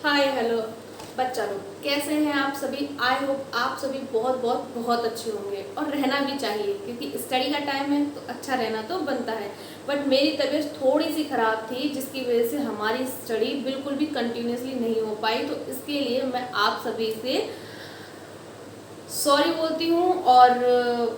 Hi hello बच्चा लोग, कैसे हैं आप सभी। आई होप आप सभी बहुत बहुत बहुत अच्छे होंगे और रहना भी चाहिए, क्योंकि स्टडी का टाइम है तो अच्छा रहना तो बनता है। बट मेरी तबीयत थोड़ी सी ख़राब थी, जिसकी वजह से हमारी स्टडी बिल्कुल भी कंटिन्यूसली नहीं हो पाई। तो इसके लिए मैं आप सभी से सॉरी बोलती हूँ। और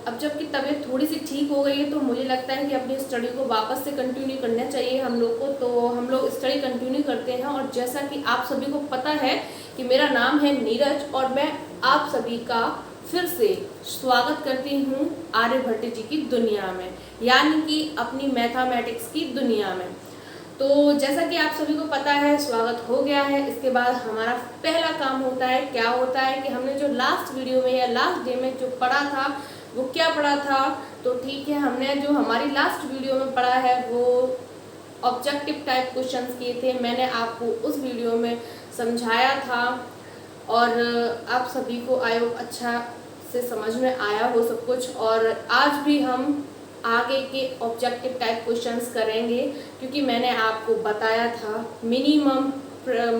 अब जबकि तबीयत थोड़ी सी ठीक हो गई है तो मुझे लगता है कि अपनी स्टडी को वापस से कंटिन्यू करना चाहिए हम लोग को। तो हम लोग स्टडी कंटिन्यू करते हैं। और जैसा कि आप सभी को पता है कि मेरा नाम है नीरज, और मैं आप सभी का फिर से स्वागत करती हूँ आर्यभट्ट जी की दुनिया में, यानी कि अपनी मैथमेटिक्स की दुनिया में। तो जैसा कि आप सभी को पता है, स्वागत हो गया है। इसके बाद हमारा पहला काम होता है, क्या होता है कि हमने जो लास्ट वीडियो में या लास्ट डे में जो पढ़ा था वो क्या पढ़ा था। तो ठीक है, हमने जो हमारी लास्ट वीडियो में पढ़ा है वो ऑब्जेक्टिव टाइप क्वेश्चंस किए थे। मैंने आपको उस वीडियो में समझाया था और आप सभी को आई होप अच्छा से समझ में आया हो सब कुछ। और आज भी हम आगे के ऑब्जेक्टिव टाइप क्वेश्चंस करेंगे, क्योंकि मैंने आपको बताया था मिनिमम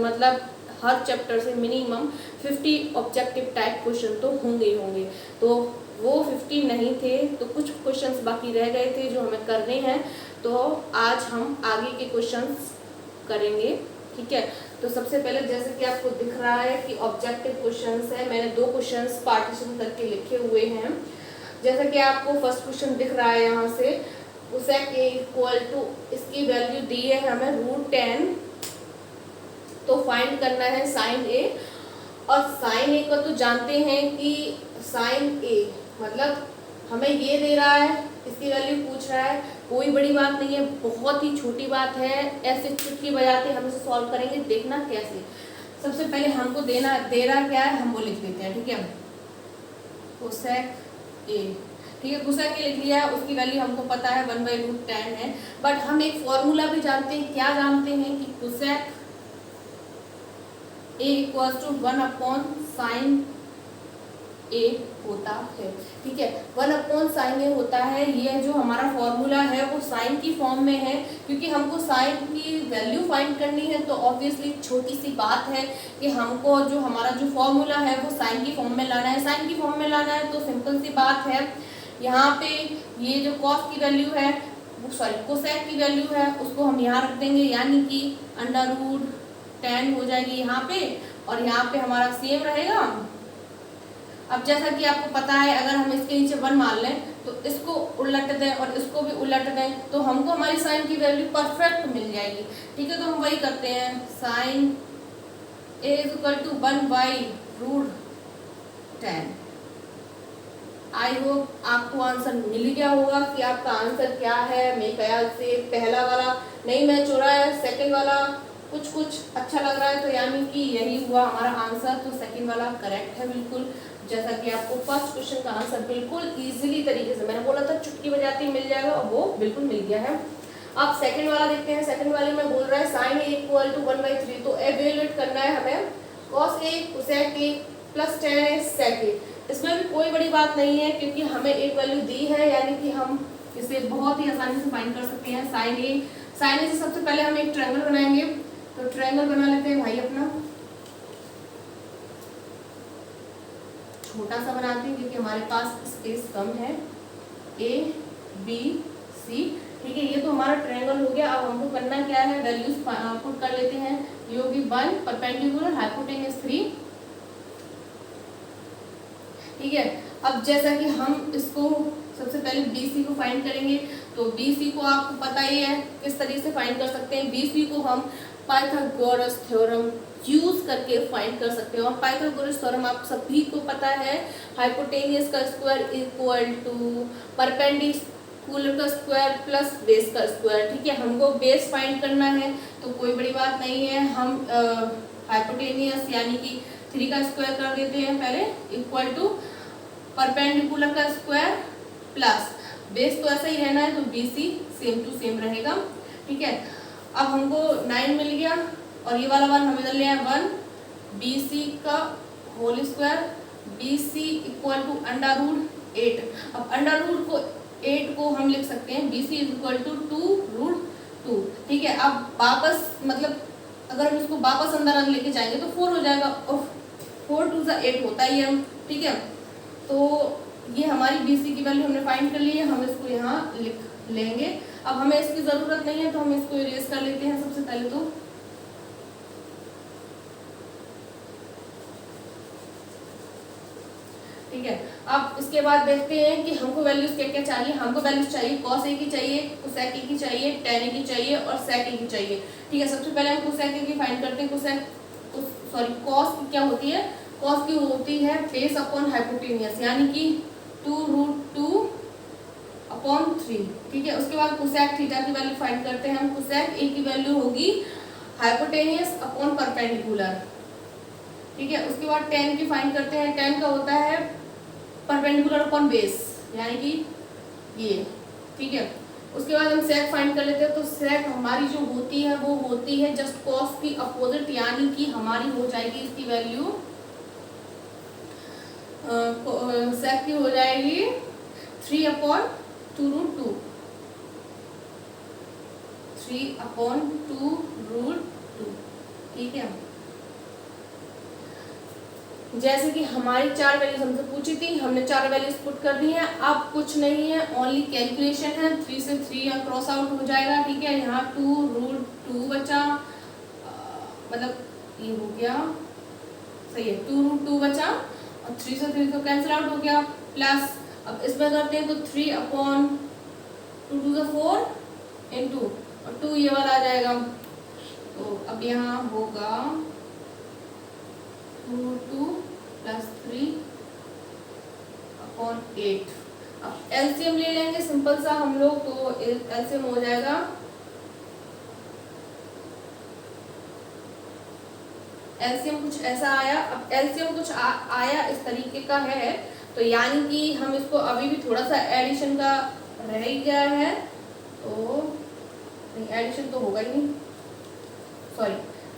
मतलब हर चैप्टर से मिनिमम 50 ऑब्जेक्टिव टाइप क्वेश्चन तो होंगे। तो वो 50 नहीं थे, तो कुछ क्वेश्चंस बाकी रह गए थे जो हमें करने हैं। तो आज हम आगे के क्वेश्चंस करेंगे, ठीक है। तो सबसे पहले जैसे कि आपको दिख रहा है कि ऑब्जेक्टिव क्वेश्चंस है, मैंने 2 क्वेश्चंस पार्टीशन करके लिखे हुए हैं। जैसा कि आपको फर्स्ट क्वेश्चन दिख रहा है यहाँ से, कोसेक ए इक्वल टू, इसकी वैल्यू दी है हमें √10। तो फाइंड करना है साइन ए। और साइन ए का तो जानते हैं कि साइन ए मतलब हमें ये दे रहा है, इसकी वैल्यू पूछ रहा है। कोई बड़ी बात नहीं है, बहुत ही छोटी बात है। ऐसे चुटकी बजाते हम इसे सॉल्व करेंगे, देखना कैसे। सबसे पहले हमको दे रहा क्या है, हम वो लिख देते हैं, ठीक है। कोसेक ए, ठीक है, कोसेक ए लिख लिया है। उसकी वैल्यू हमको पता है 1/√10 है। बट हम एक फॉर्मूला भी जानते हैं, क्या जानते हैं कि cosec A equal to 1/sin A होता है, ठीक है। 1/sin ए होता है। ये जो हमारा फॉर्मूला है वो साइन की फॉर्म में है, क्योंकि हमको साइन की वैल्यू फाइंड करनी है। तो ऑब्वियसली छोटी सी बात है कि हमको जो हमारा जो फॉर्मूला है वो साइन की फॉर्म में लाना है। साइन की फॉर्म में लाना है तो सिंपल सी बात है, यहाँ पे ये जो कॉस की वैल्यू है, कोसेक की वैल्यू है, उसको हम यहाँ रख देंगे, यानी कि √10 हो जाएगी यहाँ पे, और यहाँ पे हमारा सेम रहेगा। अब जैसा कि आपको पता है, अगर हम इसके नीचे 1 मान लें तो इसको उलट दें और इसको भी उलट दें तो हमको हमारी साइन की वैल्यू परफेक्ट मिल जाएगी, ठीक है। तो हम वही करते हैं, sine A is equal to 1/√10। I hope आपको आंसर मिल गया होगा कि आपका आंसर क्या है। मेरे ख्याल से पहला वाला नहीं मैच हो रहा है, सेकंड वाला कुछ अच्छा लग रहा है, तो यानी कि यही हुआ हमारा आंसर। तो सेकंड वाला करेक्ट है बिल्कुल, जैसा कि आपको फर्स्ट क्वेश्चन का आंसर बिल्कुल इजीली तरीके से, मैंने बोला था चुटकी बजाती मिल जाएगा, और वो बिल्कुल मिल गया है। अब सेकंड वाला देखते हैं। सेकंड वाले में बोल रहा है साइन ए इक्वल टू 1/3। तो एवेल्यूएट करना है हमें cos A, cosec A plus 10 है सेक ए। इसमें भी कोई बड़ी बात नहीं है, क्योंकि हमें एक वैल्यू दी है, यानी कि हम इसे बहुत ही आसानी से फाइंड कर सकते हैं। साइन ए से सबसे पहले हम एक ट्रायंगल बनाएंगे। तो ट्रायंगल बना लेते हैं भाई, अपना छोटा सा बनाते हैं क्योंकि हमारे पास स्पेस कम है। ए बी सी, ठीक है, ये तो हमारा ट्रायंगल हो गया। अब हमको करना क्या है, वैल्यूज पुट कर लेते हैं। ये होगी 1, परपेंडिकुलर, हाइपोटेन्यूज 3, ठीक है। अब जैसा कि हम इसको सबसे पहले BC को फाइंड करेंगे, तो BC को आपको पता ही है किस तरीके से फाइंड कर सकते हैं। BC को हम पाइथागोरस थ्योरम यूज करके फाइंड कर सकते हैं। और पाइथागोरस थ्योरम आप सभी को पता है, हाइपोटेन्यूज का स्क्वायर इक्वल टू परपेंडिकुलर का स्क्वायर प्लस बेस का स्क्वायर, ठीक है। हमको बेस फाइंड करना है, तो कोई बड़ी बात नहीं है। हम हाइपोटेन्यूज यानी कि 3 का स्क्वायर कर देते हैं पहले, इक्वल टू परपेंडिकुलर का स्क्वायर प्लस बेस तो ऐसा ही रहना है, तो BC सेम टू सेम रहेगा, ठीक है। अब हमको 9 मिल गया, और ये वाला 1 हमें मिल लिया है 1, BC का whole square, BC equal to √8। अब √8 को हम लिख सकते हैं BC इक्वल टू 2√2, ठीक है। अब वापस मतलब अगर हम इसको वापस अंदर लेके जाएंगे तो 4 हो जाएगा, और 4 2 8 होता ही है। ठीक है, तो ये हमारी BC की वैल्यू हमने फाइंड कर ली है, हम इसको यहाँ लिख लेंगे। अब हमें इसकी ज़रूरत नहीं है तो हम इसको इरेज कर लेते हैं सबसे पहले तो। ठीक है, अब इसके बाद देखते हैं कि हमको वैल्यूज क्या क्या चाहिए। हमको वैल्यूज चाहिए cos A की चाहिए, cosec A की चाहिए, tan A की चाहिए और sec A की चाहिए। ठीक है, सबसे पहले हम cosec A की फाइंड करते हैं। cos की क्या होती है? cos की होती है बेस अपॉन हाइपोटेनियस, यानी कि 2√2/3। ठीक है, उसके बाद cosec थीटा की वैल्यू फाइंड करते हैं हम। cosec A की वैल्यू होगी हाइपोटेनियस अपॉन परपेंडिकुलर। ठीक है, उसके बाद tan की फाइंड करते हैं। tan का होता है परपेंडिकुलर अपॉन बेस, यानी कि ये। ठीक है, उसके बाद हम sec फाइंड कर लेते हैं। तो sec हमारी जो होती है वो होती है जस्ट cos की अपोजिट, यानी कि हमारी हो जाएगी इसकी वैल्यू sec की हो जाएगी 3/2√2। 3/2√2। ठीक है, जैसे कि हमारी 4 वैल्यूज हमसे पूछी थी, हमने 4 वैल्यूज पुट कर दी हैं। अब कुछ नहीं है, ओनली कैलकुलेशन है। 3 से 3 यहाँ क्रॉस आउट हो जाएगा। ठीक है, यहाँ 2√2 बचा, मतलब ये हो गया, सही है, 2√2 बचा और 3 से 3 तो कैंसिल आउट हो गया। प्लस अब इसमें करते हैं तो 3/2 2 4 इंटू और 2 ये वाला आ जाएगा। तो अब यहाँ होगा 2 + 3/8। अब एलसीएम ले लेंगे सिंपल सा हम लोग, तो एलसीएम हो जाएगा एलसीएम कुछ ऐसा आया। अब एलसीएम कुछ आया इस तरीके का है, तो यानी कि हम इसको अभी भी थोड़ा सा एडिशन का रह ही गया है, तो एडिशन तो होगा ही नहीं, सॉरी,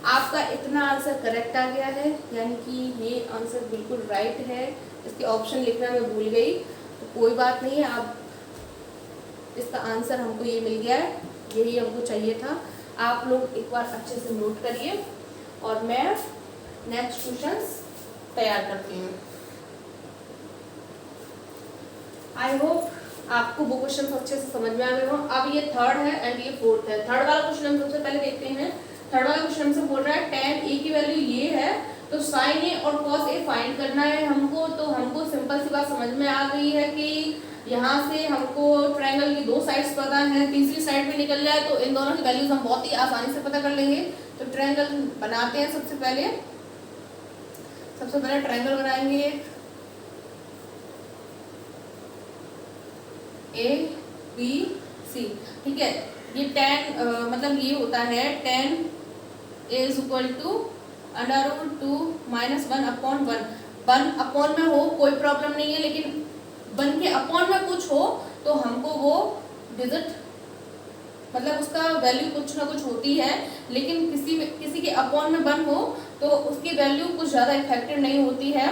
आपका इतना आंसर करेक्ट आ गया है, यानी कि ये आंसर बिल्कुल राइट है। इसके ऑप्शन लिखना मैं भूल गई, तो कोई बात नहीं है, आप इसका आंसर हमको ये मिल गया है, यही हमको चाहिए था। आप लोग एक बार अच्छे से नोट करिए और मैं नेक्स्ट क्वेश्चंस तैयार करती हूँ। आई होप आपको वो क्वेश्चन अच्छे से समझ में आ गए हो। अब ये थर्ड है एंड ये फोर्थ है। थर्ड वाला क्वेश्चन हम सबसे पहले देखते हैं। थर्ड वाला क्वेश्चन से बोल रहा है tan A की वैल्यू ये है, तो sin A और cos A फाइंड करना है हमको। तो हमको सिंपल सी बात समझ में आ गई है कि यहाँ से हमको ट्रायंगल की 2 साइड्स पता है, तीसरी साइड भी निकल जाए तो इन दोनों की वैल्यूज हम बहुत ही आसानी से पता कर लेंगे। तो ट्रायंगल बनाते हैं। सबसे पहले ट्रायंगल बनाएंगे ABC। ठीक है, ये tan मतलब ये होता है tan A = √2 - 1/1। 1 में हो कोई प्रॉब्लम नहीं है, लेकिन 1 के अपॉन में कुछ हो तो हमको वो डिजिट, मतलब उसका वैल्यू कुछ ना कुछ होती है, लेकिन किसी के अपॉन में 1 हो तो उसकी वैल्यू कुछ ज़्यादा इफेक्टिव नहीं होती है।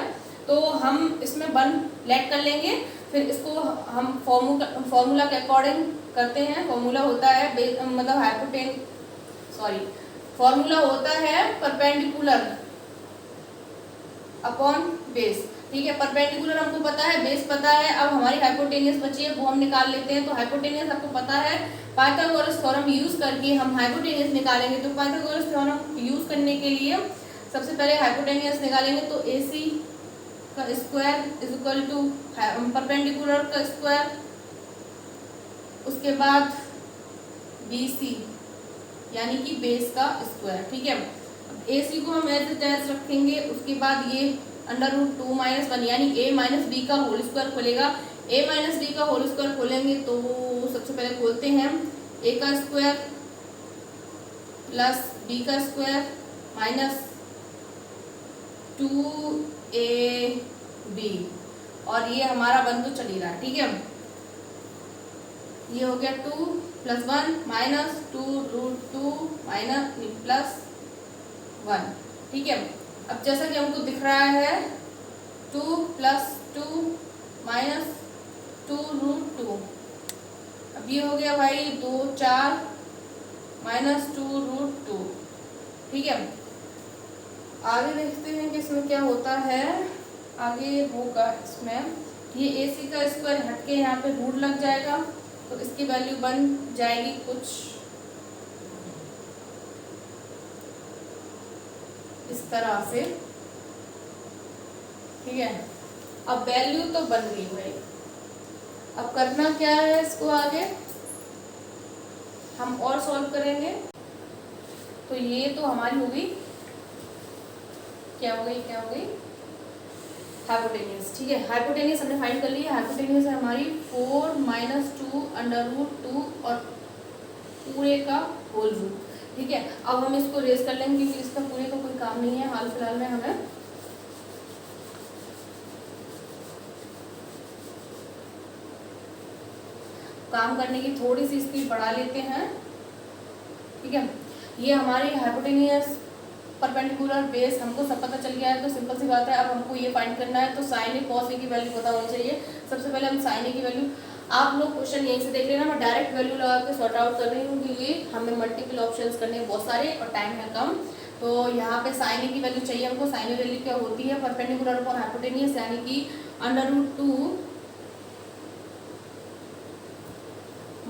तो हम इसमें 1 लेट कर लेंगे, फिर इसको हम फॉर्मूला के अकॉर्डिंग करते हैं। फॉर्मूला होता है मतलब फॉर्मूला होता है परपेंडिकुलर अपॉन बेस। ठीक है, परपेंडिकुलर हमको पता है, बेस पता है। अब हमारी हाइपोटेनियस बची है, वो हम निकाल लेते हैं। तो हाइपोटेनियस आपको पता है, पाइथागोरस थ्योरम यूज करके हम हाइपोटेनियस निकालेंगे। तो पाइथागोरस थ्योरम यूज करने के लिए सबसे पहले हाइपोटेनियस निकालेंगे। तो AC का स्क्वायर = परपेंडिकुलर का स्क्वायर, उसके बाद BC यानी कि बेस का स्क्वायर। ठीक है, AC को हम एज इट एज रखेंगे। उसके बाद ये √2 - 1 यानी A - B का होल स्क्वायर खोलेगा। A - B का होल स्क्वायर खोलेंगे तो सबसे पहले खोलते हैं A का स्क्वायर प्लस B का स्क्वायर माइनस 2AB, और ये हमारा बन तो चल ही रहा है। ठीक है, ये हो गया 2 + 1 - 2√2 + 1। ठीक है, अब जैसा कि हमको दिख रहा है 2 + 2 - 2√2। अब ये हो गया भाई 2 4 - 2√2। ठीक है, आगे देखते हैं कि इसमें क्या होता है। आगे होगा इसमें ये AC का स्क्वायर हटके यहाँ पे रूट लग जाएगा, तो इसकी वैल्यू बन जाएगी कुछ इस तरह से। ठीक है, अब वैल्यू तो बन गई भाई, अब करना क्या है, इसको आगे हम और सॉल्व करेंगे। तो ये तो हमारी हो गई, क्या हो गई, क्या हो गई, हाइपोटेन्यूज। ठीक है, हाइपोटेन्यूज हमने फाइंड कर लिया। हाइपोटेन्यूज है हमारी 4 - 2 √2 और पूरे का होल रूट। ठीक है, अब हम इसको रेज कर लेंगे क्योंकि इसका पूरे का कोई काम नहीं है हाल फिलहाल में। हमें काम करने की थोड़ी सी स्पीड बढ़ा लेते हैं। ठीक है, ये हमारी हाइपोटेन्यूज परपेंडिकुलर बेस हमको सब पता चल गया है, तो सिंपल सी बात है, अब हमको ये फाइंड करना है। तो साइन ए कॉस ए की वैल्यू पता होनी चाहिए। सबसे पहले हम साइन ए की वैल्यू, आप लोग क्वेश्चन यहीं से देख लेना, मैं डायरेक्ट वैल्यू लगा के सॉर्ट आउट कर रही हूँ क्योंकि हमें मल्टीपल ऑप्शंस करने हैं बहुत सारे और टाइम है कम। तो यहाँ पे साइन ए की वैल्यू चाहिए हमको। साइन ए वैल्यू क्या होती है, परपेंडिकुलर अपॉन हाइपोटेन्यूज, यानी कि √2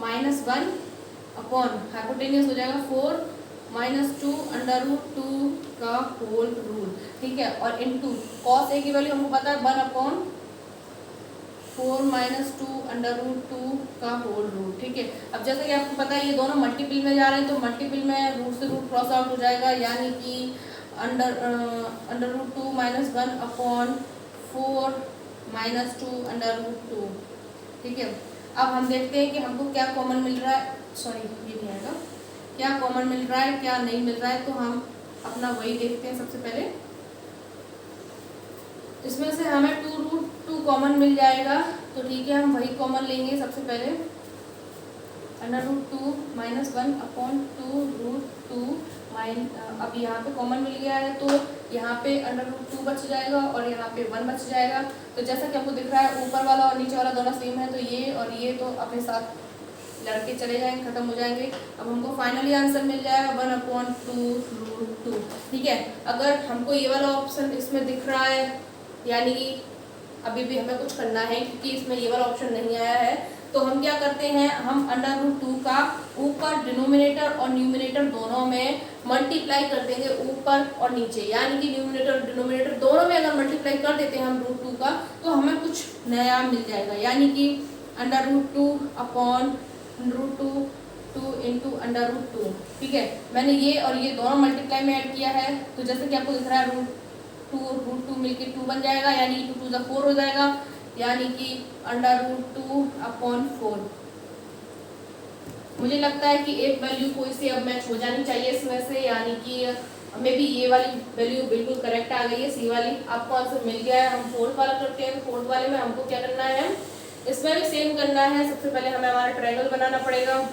-1 अपॉन हाइपोटेन्यूज हो जाएगा 4 -2 √2 का होल रूट। ठीक है, और इनटू कॉस ए की वैल्यू हमको पता है 1 अपॉन 4 -2 √2 का होल रूट। ठीक है, अब जैसे कि आपको पता है ये दोनों मल्टीपल में जा रहे हैं, तो मल्टीपल में रूट से रूट क्रॉस आउट हो जाएगा, यानी कि √2 -1 अपॉन 4 -2 √2। ठीक है, अब हम देखते हैं कि हमको क्या कॉमन मिल रहा है, सॉरी ये नहीं आएगा, क्या कॉमन मिल रहा है क्या नहीं मिल रहा है। तो हम अपना वही देखते हैं। सबसे पहले इसमें से हमें 2√2 कॉमन मिल जाएगा, तो ठीक है हम वही कॉमन लेंगे। सबसे पहले √2 -1 अपॉन 2√2 अब यहाँ पे कॉमन मिल गया है, तो यहाँ पे √2 बच जाएगा और यहाँ पे 1 बच जाएगा। तो जैसा कि आपको दिख रहा है ऊपर वाला और नीचे वाला दोनों सेम है, तो ये और ये तो अपने साथ लड़के चले जाएंगे, खत्म हो जाएंगे। अब हमको फाइनली आंसर मिल जाएगा 1/2√2। ठीक है, अगर हमको ये वाला ऑप्शन इसमें दिख रहा है, यानी कि अभी भी हमें कुछ करना है क्योंकि इसमें ये वाला ऑप्शन नहीं आया है, तो हम क्या करते हैं, हम √2 का ऊपर डिनोमिनेटर और न्यूमिनेटर दोनों में मल्टीप्लाई कर देंगे, ऊपर और नीचे, यानी कि न्यूमिनेटर और डिनोमिनेटर दोनों में अगर मल्टीप्लाई कर देते हैं हम √2 का, तो हमें कुछ नया मिल जाएगा, यानी कि √2 अपॉन √2 2 इंटू √2। ठीक है, मैंने ये और ये दोनों मल्टीप्लाई में ऐड किया है, तो जैसे कि आपको दिख रहा है √2 मिलके 2 बन जाएगा, यानी कि 2 2 4 हो जाएगा, यानी कि √2 अपॉन 4। मुझे लगता है कि एक वैल्यू कोई से अब मैच हो जानी चाहिए इसमें से, यानी कि मे बी ये वाली वैल्यू बिल्कुल करेक्ट आ गई है, सी वाली आपको आंसर मिल गया है। हम फोर्थ वाला करते हैं। फोर्थ वाले में हमको क्या करना है, इसमें भी सेम करना है। सबसे पहले हमें हमारा ट्रायंगल बनाना पड़ेगा।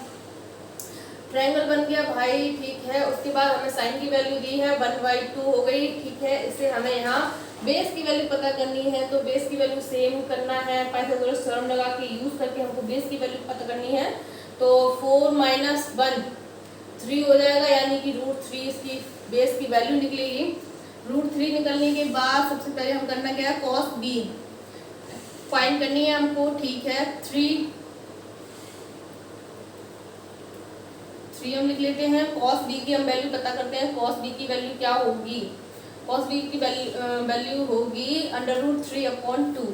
ट्रायंगल बन गया भाई, ठीक है। उसके बाद हमें साइन की वैल्यू दी है 1/2 हो गई, ठीक है। इससे हमें यहाँ बेस की वैल्यू पता करनी है, तो बेस की वैल्यू सेम करना है, पाइथागोरस थ्योरम लगा के यूज करके हमको बेस की वैल्यू पता करनी है। तो 4 - 1 3 हो जाएगा, यानी कि √3 इसकी बेस की वैल्यू निकलेगी। √3 निकलने के बाद सबसे पहले हम करना क्या है, कॉस बी फाइंड करनी है हमको, ठीक है। 3 हम लिख लेते हैं। कॉस बी की हम वैल्यू पता करते हैं। कॉस बी की वैल्यू क्या होगी, कॉस बी की वैल्यू होगी √3 अपॉन 2,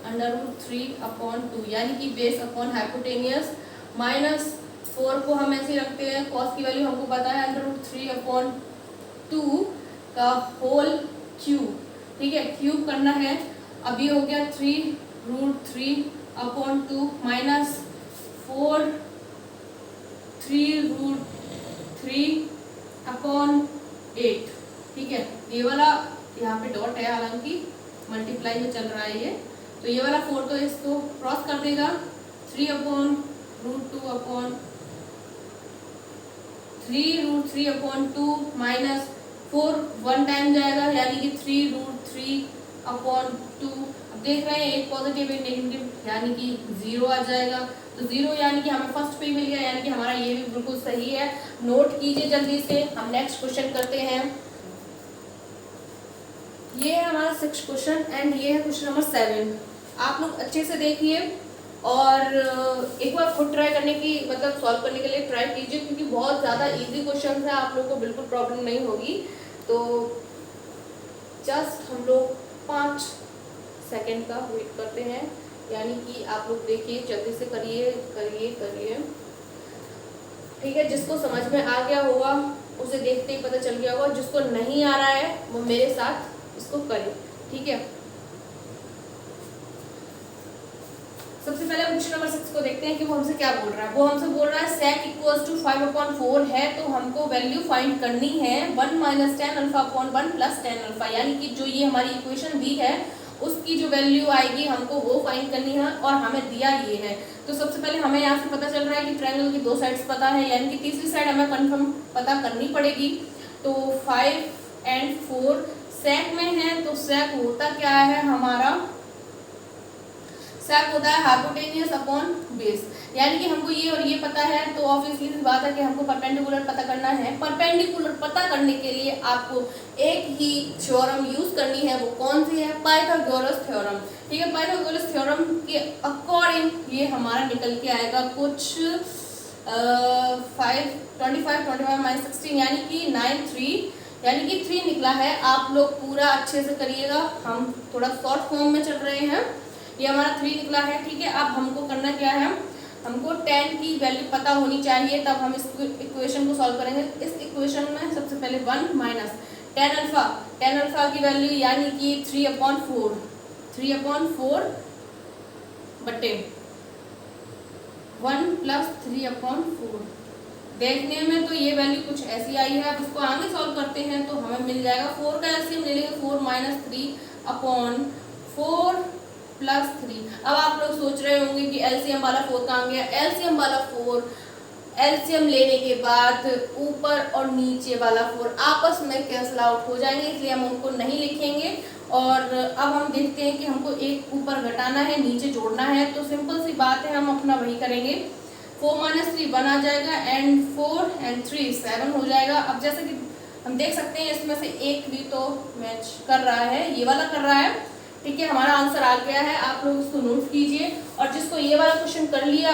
√3/2, यानी कि बेस अपॉन हाइपोटेनियस। -4 को हम ऐसे रखते हैं, कॉस की वैल्यू हमको पता है √3/2 का होल क्यूब, ठीक है, क्यूब करना है। अब ये हो गया 3√3/2 -4 3√3/8, ठीक है। ये वाला यहाँ पे डॉट है, हालांकि मल्टीप्लाई में चल रहा है ये, तो ये वाला 4 तो इसको क्रॉस कर देगा। 3/2 -4 1 टाइम जाएगा, यानी कि 3√3/2। अब देख रहे हैं एक पॉजिटिव एक नेगेटिव, यानी कि 0 आ जाएगा। तो 0 यानी कि हमें फर्स्ट पे मिल गया, यानी कि हमारा ये भी बिल्कुल सही है। नोट कीजिए जल्दी से। हम नेक्स्ट क्वेश्चन करते हैं। ये है हमारा 6 क्वेश्चन एंड ये है क्वेश्चन नंबर 7। आप लोग अच्छे से देखिए और एक बार खुद ट्राई करने की मतलब सॉल्व करने के लिए ट्राई कीजिए, क्योंकि बहुत ज़्यादा इजी क्वेश्चन है, आप लोग को बिल्कुल प्रॉब्लम नहीं होगी। तो जस्ट हम लोग 5 सेकेंड का वेट करते हैं, यानी कि आप लोग देखिए जल्दी से करिए करिए करिए। ठीक है, जिसको समझ में आ गया होगा उसे देखते ही पता चल गया होगा, जिसको नहीं आ रहा है वो मेरे साथ इसको करे। ठीक है, सबसे पहले क्वेश्चन नंबर 6 को देखते हैं कि वो हमसे क्या बोल रहा है। वो हमसे बोल रहा है sec इक्वल्स टू 5/4 है, तो हमको वैल्यू फाइंड करनी है 1 - tan alpha upon 1 + tan alpha, यानी कि जो ये हमारी इक्वेशन दी है उसकी जो वैल्यू आएगी हमको वो फाइंड करनी है और हमें दिया ये है। तो सबसे पहले हमें यहाँ से पता चल रहा है कि ट्रायंगल की 2 साइड्स पता है, यानी कि तीसरी साइड हमें कंफर्म पता करनी पड़ेगी। तो 5 और 4 sec में है, तो sec होता क्या है हमारा, sec होता है हाइपोटेनियस अपॉन बेस, यानी कि हमको ये और ये पता है, तो ऑब्वियसली सी बात है कि हमको परपेंडिकुलर पता करना है। परपेंडिकुलर पता करने के लिए आपको एक ही थ्योरम यूज करनी है, वो कौन सी है, पाइथागोरस थ्योरम। ठीक है, पाइथागोरस थ्योरम के अकॉर्डिंग ये हमारा निकल के आएगा कुछ 25 - 16 यानी कि 9 3 यानी कि 3 निकला है। आप लोग पूरा अच्छे से करिएगा, हम थोड़ा शॉर्ट फॉर्म में चल रहे हैं। ये हमारा 3 निकला है। ठीक है, अब हमको करना क्या है, हमको tan की वैल्यू पता होनी चाहिए, तब हम इस इक्वेशन को सॉल्व करेंगे। इस इक्वेशन में सबसे पहले 1 माइनस tan अल्फा की वैल्यू यानी कि 3/4 बटे 1 + 3/4। देखने में तो ये वैल्यू कुछ ऐसी आई है, अब इसको आगे सॉल्व करते हैं तो हमें मिल जाएगा 4 का एलसीएम ले लेंगे, 4 - 3/4 + 3। अब आप लोग सोच रहे होंगे कि एलसीएम वाला 4 कहाँ गया। एलसीएम वाला 4 एलसीएम लेने के बाद ऊपर और नीचे वाला 4 आपस में कैंसिल आउट हो जाएंगे, इसलिए हम उनको नहीं लिखेंगे। और अब हम देखते हैं कि हमको एक ऊपर घटाना है, नीचे जोड़ना है, तो सिंपल सी बात है, हम अपना वही करेंगे। 4 - 3 1 आ जाएगा एंड 4 और 3 7 हो जाएगा। अब जैसे कि हम देख सकते हैं इसमें से एक भी तो मैच कर रहा है, ये वाला कर रहा है। ठीक है, हमारा आंसर आ गया है, आप लोग इसको नोट कीजिए। और जिसको ये वाला क्वेश्चन कर लिया,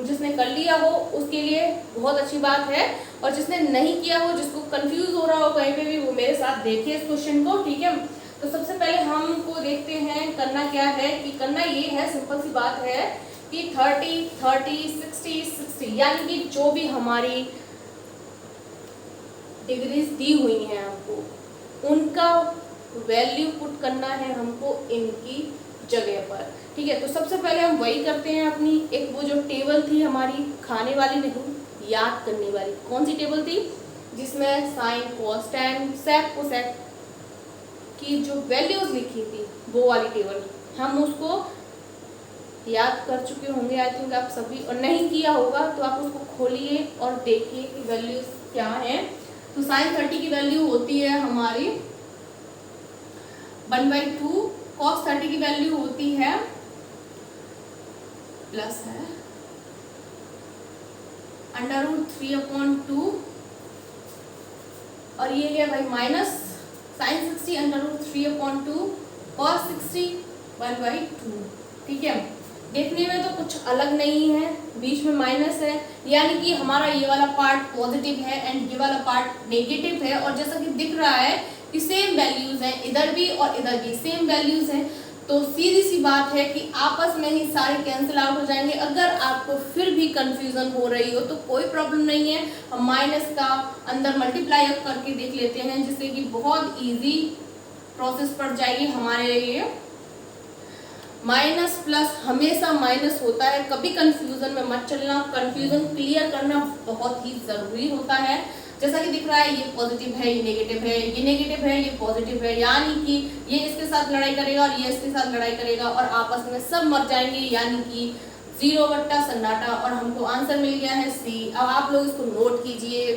जिसने कर लिया हो उसके लिए बहुत अच्छी बात है, और जिसने नहीं किया हो, जिसको कंफ्यूज हो रहा हो कहीं पे भी, वो मेरे साथ देखिए इस क्वेश्चन को। ठीक है, तो सबसे पहले हमको देखते हैं करना क्या है, कि करना ये है, सिंपल सी बात है कि 30 30 60 60 यानी कि जो भी हमारी डिग्रीज दी हुई हैं हमको, उनका वैल्यू पुट करना है हमको इनकी जगह पर। ठीक है, तो सबसे पहले हम वही करते हैं अपनी एक वो जो टेबल थी हमारी, खाने वाली नहीं, याद करने वाली। कौन सी टेबल थी, जिसमें sine cos tan sec cosec की जो वैल्यूज लिखी थी, वो वाली टेबल। हम उसको याद कर चुके होंगे आई थिंक आप सभी, और नहीं किया होगा तो आप उसको खोलिए और देखिए कि वैल्यूज क्या है। तो साइन 30 की वैल्यू होती है हमारी 1/2, cos 30 की वैल्यू होती है प्लस है √3/2, और ये है भाई माइनस साइन 60 √3/2, cos 60 1/2। ठीक है, देखने में तो कुछ अलग नहीं है, बीच में माइनस है, यानी कि हमारा ये वाला पार्ट पॉजिटिव है एंड ये वाला पार्ट नेगेटिव है। और जैसा कि दिख रहा है कि सेम वैल्यूज हैं, इधर भी और इधर भी सेम वैल्यूज हैं, तो सीधी सी बात है कि आपस में ही सारे कैंसिल आउट हो जाएंगे। अगर आपको फिर भी कंफ्यूजन हो रही हो तो कोई प्रॉब्लम नहीं है, हम माइनस का अंदर मल्टीप्लाई अप करके देख लेते हैं, जिससे कि बहुत इजी प्रोसेस पड़ जाएगी हमारे लिए। माइनस प्लस हमेशा माइनस होता है, कभी कंफ्यूजन में मत चलना, कंफ्यूजन क्लियर करना बहुत ही ज़रूरी होता है। जैसा कि दिख रहा है ये पॉजिटिव है, ये नेगेटिव है, ये नेगेटिव है, ये पॉजिटिव है, यानी कि ये इसके साथ लड़ाई करेगा और ये इसके साथ लड़ाई करेगा और आपस में सब मर जाएंगे, यानी कि 0 बट्टा सन्नाटा। और हमको आंसर मिल गया है सी। अब आप लोग इसको नोट कीजिए,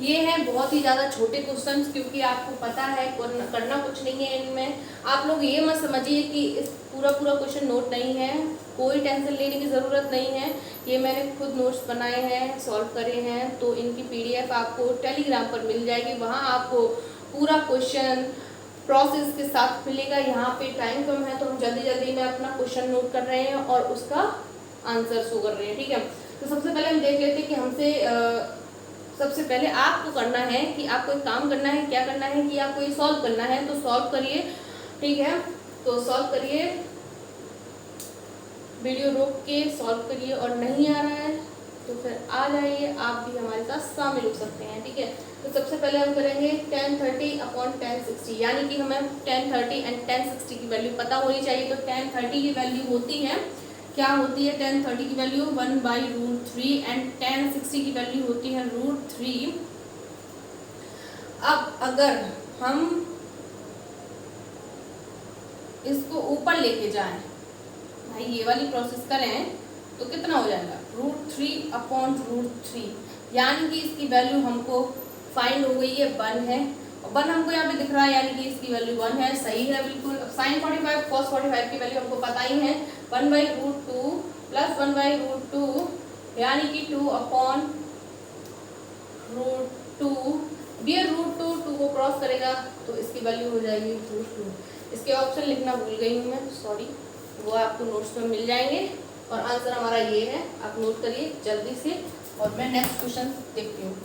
ये हैं बहुत ही ज़्यादा छोटे क्वेश्चंस, क्योंकि आपको पता है करना कुछ नहीं है इनमें। आप लोग ये मत समझिए कि इस पूरा क्वेश्चन नोट नहीं है, कोई टेंशन लेने की ज़रूरत नहीं है। ये मैंने खुद नोट्स बनाए हैं, सॉल्व करे हैं, तो इनकी PDF आपको टेलीग्राम पर मिल जाएगी। वहाँ आपको पूरा क्वेश्चन प्रोसेस के साथ मिलेगा। यहाँ पे टाइम कम है तो हम जल्दी में अपना क्वेश्चन नोट कर रहे हैं और उसका आंसर शो कर रहे हैं, ठीक है। तो सबसे पहले हम देख लेते हैं कि हमसे सबसे पहले आपको करना है कि आपको एक काम करना है। क्या करना है कि आपको ये सॉल्व करना है, तो सॉल्व करिए, ठीक है। तो सॉल्व करिए, वीडियो रोक के सॉल्व करिए, और नहीं आ रहा है तो फिर आ जाइए, आप भी हमारे साथ शामिल हो सकते हैं, ठीक है। तो सबसे पहले हम करेंगे 1030 अपॉन 1060, यानी कि हमें 1030 एंड 1060 की वैल्यू पता होनी चाहिए। तो 1030 की वैल्यू होती है, क्या होती है 1030 की वैल्यू 1/√3 एंड 1060 की वैल्यू होती है √3। अब अगर हम इसको ऊपर लेके जाएं, भाई ये वाली प्रोसेस करें, तो कितना हो जाएगा √3 अपॉन √3, यानी कि इसकी वैल्यू हमको फाइंड हो गई है 1 है, और 1 हमको यहाँ पे दिख रहा है, यानी कि इसकी वैल्यू 1 है, सही है बिल्कुल। sin 45 cos 45 की वैल्यू हमको पता ही है 1/√2 प्लस 1/√2, यानी कि 2 अपॉन √2। ये √2 को क्रॉस करेगा तो इसकी वैल्यू हो जाएगी √2। इसके ऑप्शन लिखना भूल गई हूँ मैं, सॉरी, वो आपको नोट्स में मिल जाएंगे। और आंसर हमारा ये है, आप नोट करिए जल्दी से, और मैं नेक्स्ट क्वेश्चन देखती हूँ।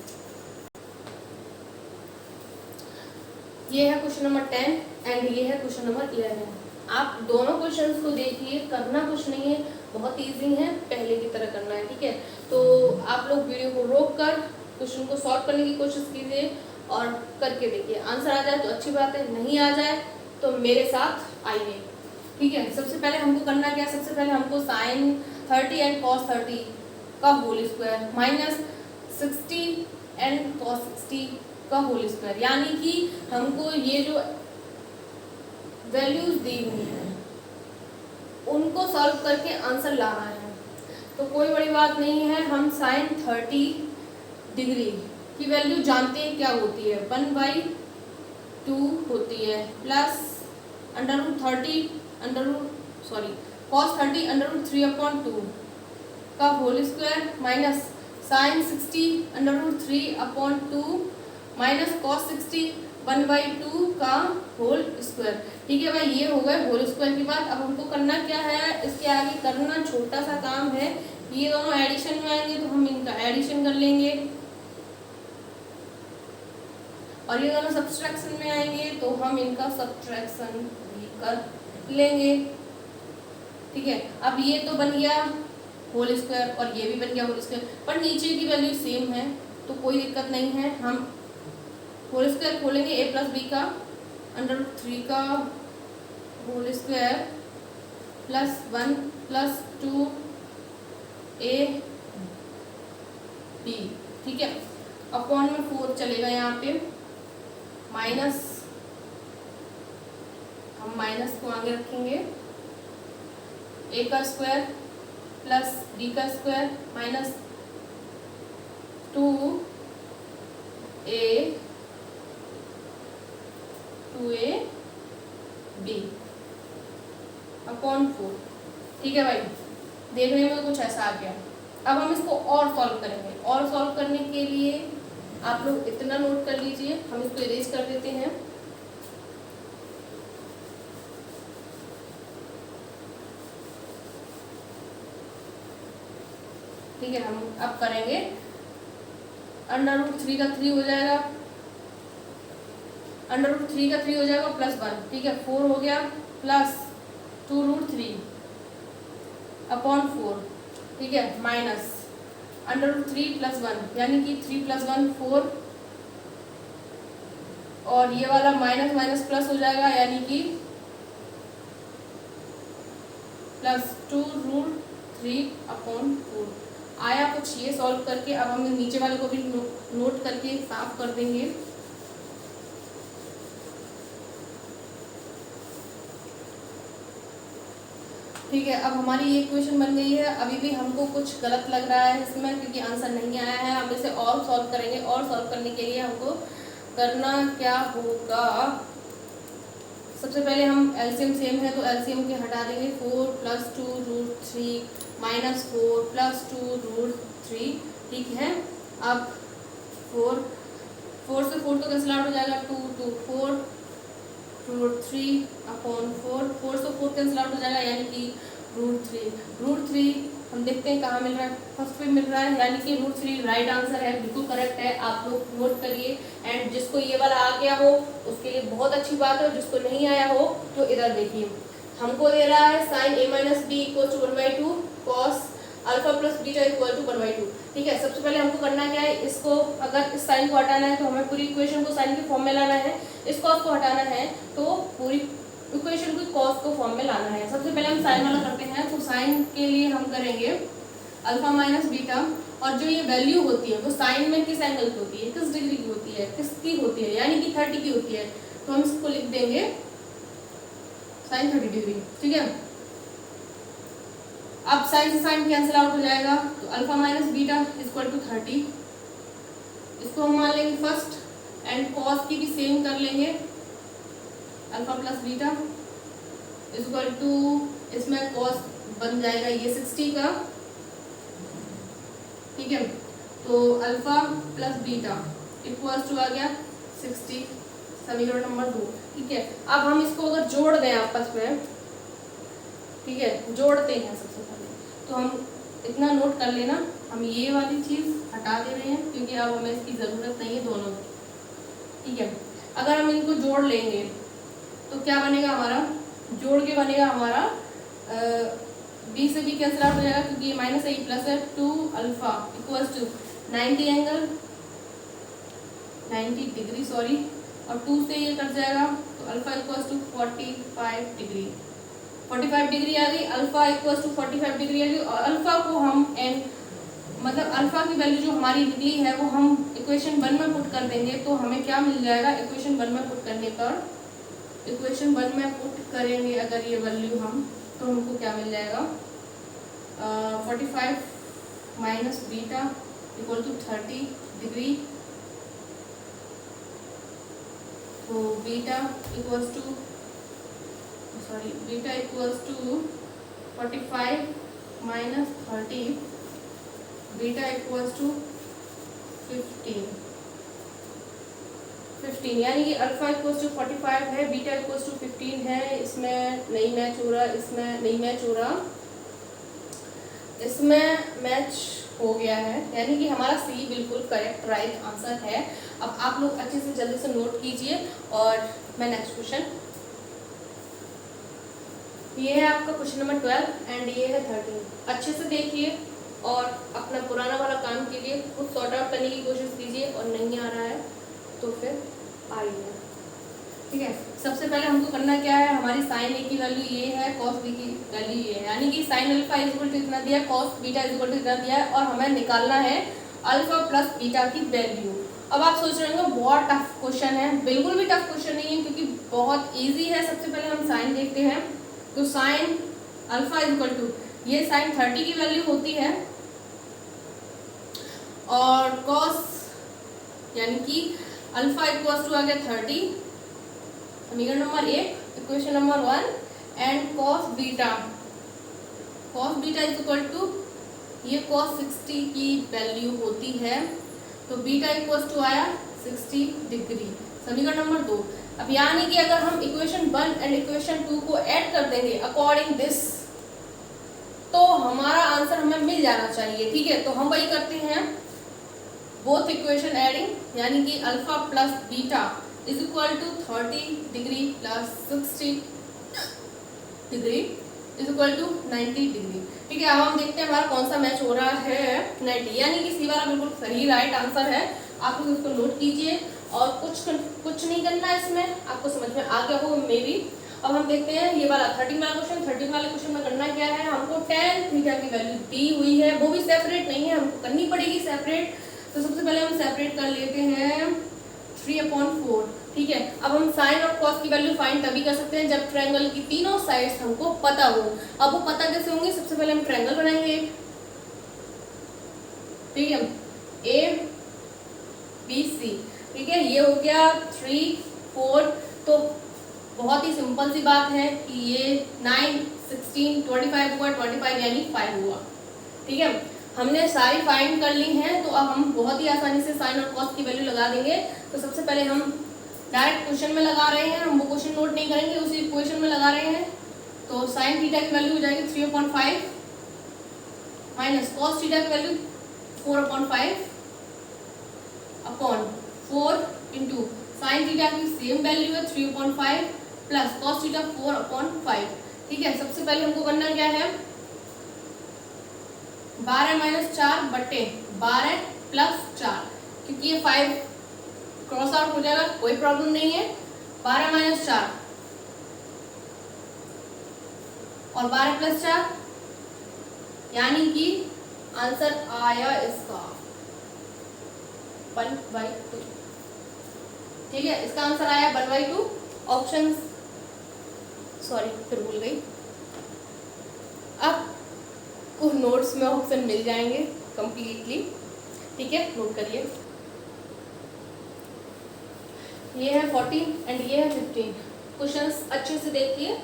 ये है क्वेश्चन नंबर 10 एंड ये है क्वेश्चन नंबर 11। आप दोनों क्वेश्चंस को देखिए, करना कुछ नहीं है, बहुत इजी है, पहले की तरह करना है, ठीक है। तो आप लोग वीडियो को रोक कर क्वेश्चन को सॉल्व करने की कोशिश कीजिए और करके देखिए। आंसर आ जाए तो अच्छी बात है, नहीं आ जाए तो मेरे साथ आइए, ठीक है। सबसे पहले हमको करना क्या, सबसे पहले हमको sin 30 एंड cos 30 का whole square minus 60 and cos 60 का होल स्क्वायर, यानी कि हमको ये जो वैल्यूज दी हुई हैं उनको सॉल्व करके आंसर लाना है। तो कोई बड़ी बात नहीं है, हम sin 30 डिग्री की वैल्यू जानते हैं क्या होती है, 1/2 होती है, प्लस cos 30 √3/2 का whole square, minus sin 60 √3/2 minus cos 60 1/2 का होल स्क्वायर, ठीक है भाई। ये हो गए होल स्क्वायर की बात। अब हमको करना क्या है, इसके आगे करना छोटा सा काम है। ये दोनों एडिशन में आएंगे तो हम इनका एडिशन कर लेंगे, और ये दोनों सब्सट्रैक्शन में आएंगे तो हम इनका सब्सट्रैक्शन भी कर लेंगे, ठीक है। अब ये तो बन गया होल स्क्वायर और ये भी बन गया होल स्क्वायर, पर नीचे की वैल्यू सेम है तो कोई दिक्कत नहीं है। हम होल स्क्वायर खोलेंगे, a प्लस बी का √3 का whole square plus 1 plus 2 a b, ठीक है। अपॉन में 4 चलेगा यहाँ पे, माइनस, हम माइनस को आगे रखेंगे, a का स्क्वायर प्लस b का square minus 2a 2ab upon 4, ठीक है भाई। देखने में कुछ ऐसा आ गया। अब हम इसको और सॉल्व करेंगे, और सॉल्व करने के लिए आप लोग इतना नोट कर लीजिए, हम इसको इरेज कर देते हैं। ठीक है, हम अब करेंगे √3 का 3 हो जाएगा, √3 का 3 हो जाएगा प्लस 1, ठीक है। 4 हो गया प्लस 2√3 अपॉन 4, ठीक है, माइनस √3 प्लस 1, यानी कि 3 प्लस 1 4, और ये वाला माइनस माइनस प्लस हो जाएगा, यानी कि प्लस 2√3 अपॉन 4 आया कुछ ये सॉल्व करके। अब हम नीचे वाले को भी नोट करके साफ कर देंगे। ठीक है, अब हमारी ये इक्वेशन बन गई है। अभी भी हमको कुछ गलत लग रहा है इसमें क्योंकि आंसर नहीं आया है। हम इसे और सॉल्व करेंगे और सॉल्व करने के लिए हमको करना क्या होगा, सबसे पहले हम एलसीएम सेम है तो एलसीएम के हटा देंगे। 4 + 2√3 - 4 + 2√3, ठीक है। अब 4 से 4 तो कैंसिल आउट हो जाएगा, 2 2 4 √3/4, 4 से 4 कैंसिल आउट हो जाएगा यानी कि √3 हम देखते हैं कहाँ मिल रहा है, फर्स्ट पे मिल रहा है यानी कि √3 राइट आंसर है, बिल्कुल करेक्ट है। आप लोग नोट करिए। एंड जिसको ये वाला आ गया हो उसके लिए बहुत अच्छी बात है, और जिसको नहीं आया हो तो इधर देखिए, हमको दे रहा है sin a - b = 1/2 cos α + β = 1/2, ठीक है। सबसे पहले हमको करना क्या है, इसको अगर इस साइन को हटाना है तो हमें पूरी इक्वेशन को साइन के फॉर्म में लाना है, इस कॉस को हटाना है तो पूरी इक्वेशन को कॉस को फॉर्म में लाना है। सबसे पहले हम साइन वाला करते हैं, तो साइन के लिए हम करेंगे α - β, और जो ये वैल्यू होती है वो साइन में किस एंगल की होती है, किस डिग्री की होती है, किसकी होती है, यानी कि 30 की होती है। तो हम इसको लिख देंगे sin 30 डिग्री, ठीक है। अब साइन से साइन कैंसिल आउट हो जाएगा तो α - β = 30, इसको हम मान लेंगे फर्स्ट, एंड कॉस की भी सेम कर लेंगे, α + β = इसमें कॉस बन जाएगा ये 60 का, ठीक है। तो α + β = आ गया 60, समीकरण नंबर 2, ठीक है। अब हम इसको अगर जोड़ दें आपस में, ठीक है, जोड़ते हैं सबसे पहले, तो हम इतना नोट कर लेना, हम ये वाली चीज़ हटा दे रहे हैं क्योंकि अब हमें इसकी ज़रूरत नहीं है दोनों, ठीक है। अगर हम इनको जोड़ लेंगे तो क्या बनेगा हमारा, जोड़ के बनेगा हमारा b से b कैंसिल आउट हो जाएगा क्योंकि ये -a प्लस है, 2α = 90 डिग्री सॉरी, और 2 से ये कट जाएगा तो α = 45 डिग्री, 45 डिग्री आ गई, अल्फा = 45 डिग्री आ गई। और अल्फा को हम मतलब अल्फा की वैल्यू जो हमारी निकली है वो हम इक्वेशन 1 में पुट कर देंगे, तो हमें क्या मिल जाएगा, इक्वेशन 1 में पुट करने पर, इक्वेशन 1 में पुट करेंगे अगर ये वैल्यू हम, तो हमको क्या मिल जाएगा, 45 - β = 30 डिग्री, तो बीटा = 45 - 30, बीटा = 15, यानी कि अल्फा = 45 है, बीटा = 15 है। इसमें नहीं मैच हो रहा, इसमें नहीं मैच हो रहा, इसमें मैच हो गया है, यानी कि हमारा सी बिल्कुल करेक्ट राइट आंसर है। अब आप लोग अच्छे से जल्दी से नोट कीजिए और मैं नेक्स्ट क्वेश्चन, ये है आपका क्वेश्चन नंबर 12 एंड ये है 13। अच्छे से देखिए और अपना पुराना वाला काम कीजिए, खुद सॉर्ट आउट करने की कोशिश कीजिए, और नहीं आ रहा है तो फिर आइए, ठीक है। सबसे पहले हमको करना क्या है, हमारी साइन ए की वैल्यू ये है, कॉस बी की वैल्यू ये है, यानी कि साइन अल्फा = इतना दिया, कॉस बीटा = इतना दिया है, और हमें निकालना है अल्फा प्लस बीटा की वैल्यू। अब आप सोच रहे होंगे बहुत टफ क्वेश्चन है, बिल्कुल भी टफ क्वेश्चन नहीं है क्योंकि बहुत ईजी है। सबसे पहले हम साइन देखते हैं, तो साइन अल्फा = ये साइन 30 की वैल्यू होती है, और कॉस यानी कि अल्फा = आ गया 30, समीकरण number 1, equation number 1, and cos beta = ये कॉस 60 की वैल्यू होती है, तो बीटा = आया 60 डिग्री, समीकरण नंबर 2। अब यानी कि अगर हम इक्वेशन 1 एंड इक्वेशन 2 को ऐड कर देंगे अकॉर्डिंग दिस, तो हमारा आंसर हमें मिल जाना चाहिए, ठीक है। तो हम वही करते हैं, बोथ इक्वेशन एडिंग, यानी कि alpha plus beta = 30 degree plus 60 degree = 90 degree, ठीक है। अब हम देखते हैं हमारा कौन सा मैच हो रहा है, 90, यानी कि सी वाला बिल्कुल सही राइट आंसर है। आप लोग इसको नोट कीजिए और कुछ नहीं करना है, इसमें आपको समझ में आ गया हो मे बी। अब हम देखते हैं ये वाला 13 वाला क्वेश्चन। 13 वाले क्वेश्चन में करना क्या है, हमको tan थीटा की वैल्यू दी हुई है, वो भी सेपरेट नहीं है, हमको करनी पड़ेगी सेपरेट। तो सबसे पहले हम सेपरेट कर लेते हैं 3/4। ठीक है, अब हम साइन और कॉस की वैल्यू फाइंड तभी कर सकते हैं जब ट्रायंगल की तीनों साइड्स हमको पता हो। अब वो पता कैसे होंगे? सबसे पहले हम ट्रायंगल बनाएंगे। ठीक है, ABC। ठीक है, ये हो गया 3, 4। तो बहुत ही सिंपल सी बात है कि ये 9, 16, 25 हुआ, 25 यानी 5 हुआ। ठीक है, हमने सारी फाइंड कर ली हैं, तो अब हम बहुत ही आसानी से साइन और कॉस की वैल्यू लगा देंगे। तो सबसे पहले हम डायरेक्ट क्वेश्चन में लगा रहे हैं, हम वो क्वेश्चन नोट नहीं करेंगे, उसी क्वेश्चन में लगा रहे हैं। तो साइन थीटा की वैल्यू हो जाएगी 3/5 माइनस कॉस थीटा की value 4/5 upon 4 into sine theta की सेम वैल्यू है 3/5 प्लस कॉस थीटा 4/5। ठीक है, सबसे पहले हमको करना क्या है? 12 - 4 बटे 12 प्लस 4, क्योंकि ये 5 क्रॉस आउट हो जाएगा, कोई प्रॉब्लम नहीं है। 12 - 4 और 12 प्लस 4 यानी कि आंसर आया इसका 1/2। ठीक है, इसका आंसर आया 1/2। ऑप्शन सॉरी फिर भूल गई। अब को नोट्स में ऑप्शन मिल जाएंगे कंप्लीटली। ठीक है, नोट करिए। ये है 14 एंड ये है 15। क्वेश्चंस अच्छे से देखिए,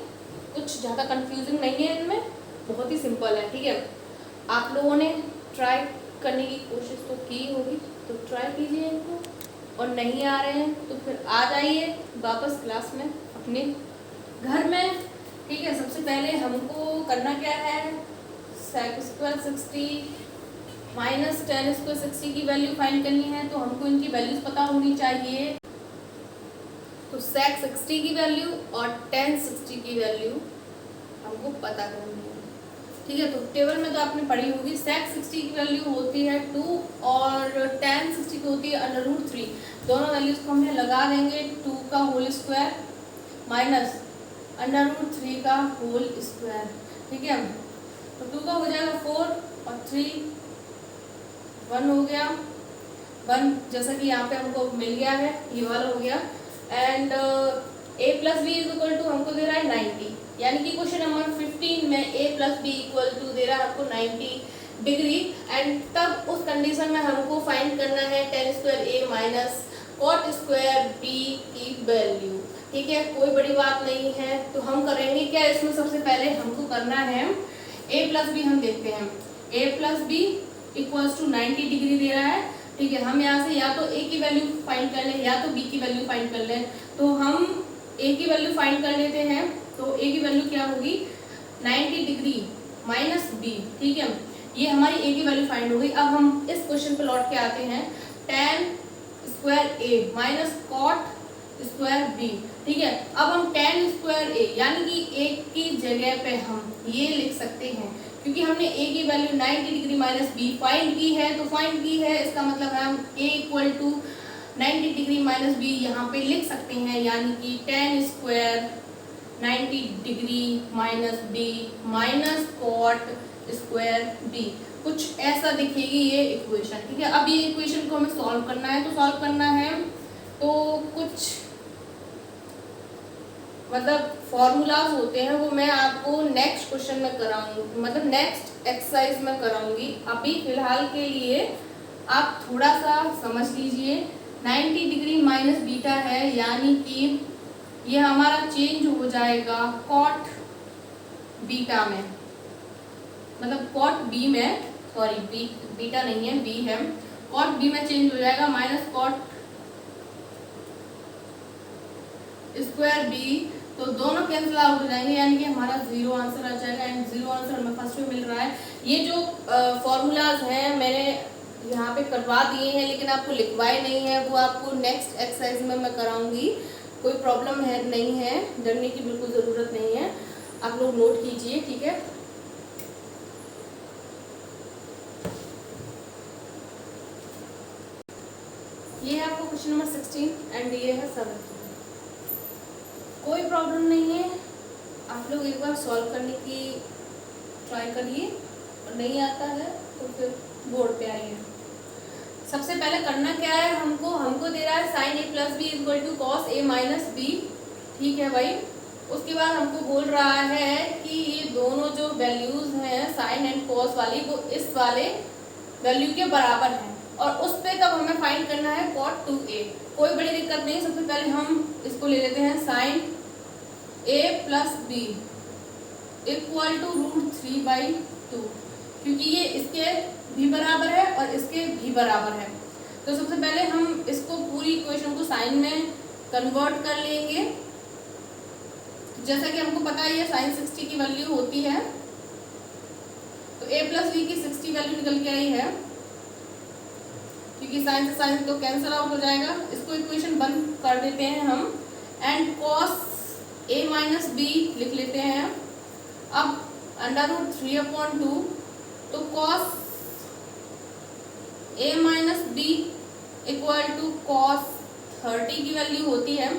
कुछ ज़्यादा कंफ्यूजिंग नहीं है इनमें, बहुत ही सिंपल है। ठीक है, आप लोगों ने ट्राई करने की कोशिश तो की होगी, तो ट्राई कीजिए इनको, और नहीं आ रहे हैं तो फिर आ जाइए वापस क्लास में अपने घर में। ठीक है, सबसे पहले हमको करना क्या है? sec square 60 minus tan square 60 की वैल्यू फाइंड करनी है, तो हमको इनकी वैल्यूज पता होनी चाहिए। तो sec 60 की वैल्यू और tan 60 की वैल्यू हमको पता करनी है। ठीक है, तो टेबल में तो आपने पढ़ी होगी। sec 60 की वैल्यू होती है 2 और tan 60 की होती है √3। दोनों वैल्यूज को हमने लगा देंगे। 2 का होल स्क्वायर माइनस √3 का होल स्क्वायर। ठीक है, तो 2 का हो जाएगा 4 और 3 1 हो गया। 1 जैसा कि यहाँ पे हमको मिल गया है, ये वाला हो गया। एंड a + b = हमको दे रहा है 90, यानी कि क्वेश्चन नंबर 15 में a + b = दे रहा है हमको 90 डिग्री। एंड तब उस कंडीशन में हमको फाइंड करना है tan² a minus cot² b की वैल्यू। ठीक है, कोई बड़ी बात नहीं है। तो हम करेंगे क्या इसमें? सबसे पहले हमको करना है a + b। हम देखते हैं a + b = 90 डिग्री दे रहा है। ठीक है, हम यहाँ से या तो a की वैल्यू फाइंड कर लें या तो b की वैल्यू फाइंड कर लें। तो हम a की वैल्यू फाइंड कर लेते हैं। तो a की वैल्यू क्या होगी? 90 डिग्री माइनस b। ठीक है, ये हमारी a की वैल्यू फाइंड हो गई। अब हम इस क्वेश्चन पे लौट के आते हैं। tan² a minus cot² b। ठीक है, अब हम tan² a यानी कि a की जगह पे हम ये लिख सकते हैं, क्योंकि हमने a की value 90 degree minus b find की है। तो फाइंड की है, इसका मतलब है हम a = 90 डिग्री माइनस b यहाँ पे लिख सकते हैं, यानी कि tan² 90 degree minus b minus cot² b। कुछ ऐसा दिखेगी ये इक्वेशन। ठीक है, अब ये इक्वेशन को हमें सॉल्व करना है। तो सॉल्व करना है तो कुछ मतलब फॉर्मूलाज होते हैं, वो मैं आपको नेक्स्ट क्वेश्चन में कराऊंगी, मतलब नेक्स्ट एक्सरसाइज में कराऊंगी। अभी फिलहाल के लिए आप थोड़ा सा समझ लीजिए। 90 डिग्री माइनस बीटा है, यानी कि ये हमारा चेंज हो जाएगा कॉट बीटा में, मतलब कॉट बी में, सॉरी बीटा नहीं है, बी है। कॉट बी में चेंज हो जाएगा माइनस cot² b। तो दोनों कैंसिल आउट हो जाएंगे, यानी कि हमारा 0 आंसर आ जाएगा। एंड 0 आंसर हमें फर्स्ट में मिल रहा है। ये जो फॉर्मूलाज हैं मैंने यहाँ पे करवा दिए हैं, लेकिन आपको लिखवाए नहीं है, वो आपको नेक्स्ट एक्सरसाइज में मैं कराऊंगी। कोई प्रॉब्लम है नहीं है, डरने की बिल्कुल ज़रूरत नहीं है। आप लोग नोट कीजिए। ठीक है, ये है आपको क्वेश्चन नंबर 16 एंड ये है 17। कोई प्रॉब्लम नहीं है, आप लोग एक बार सॉल्व करने की ट्राई करिए, और नहीं आता है तो फिर बोर्ड पे आइए। सबसे पहले करना क्या है, हमको दे रहा है sine A plus B equal to cos A minus B, ठीक है भाई। उसके बाद हमको बोल रहा है कि ये दोनों जो वैल्यूज हैं साइन एंड कॉस वाली, वो इस वाले वैल्यू के बराबर हैं, और उस पे तब हमें फाइंड करना है cot 2a। कोई बड़ी दिक्कत नहीं, सबसे पहले हम इसको ले लेते हैं sine a plus B equal to √3/2, क्योंकि ये इसके भी बराबर है और इसके भी बराबर है। तो सबसे पहले हम इसको पूरी इक्वेशन को साइन में कन्वर्ट कर लेंगे। जैसा कि हमको पता है ये साइन 60 की वैल्यू होती है, तो a प्लस बी की 60 वैल्यू निकल के आई है, क्योंकि साइन से साइन तो कैंसिल आउट हो जाएगा। इसको इक्वेशन बंद कर देते हैं हम, and cos a minus B लिख लेते हैं। अब √3/2, तो cos a minus B equal to cos 30 की वैल्यू होती है।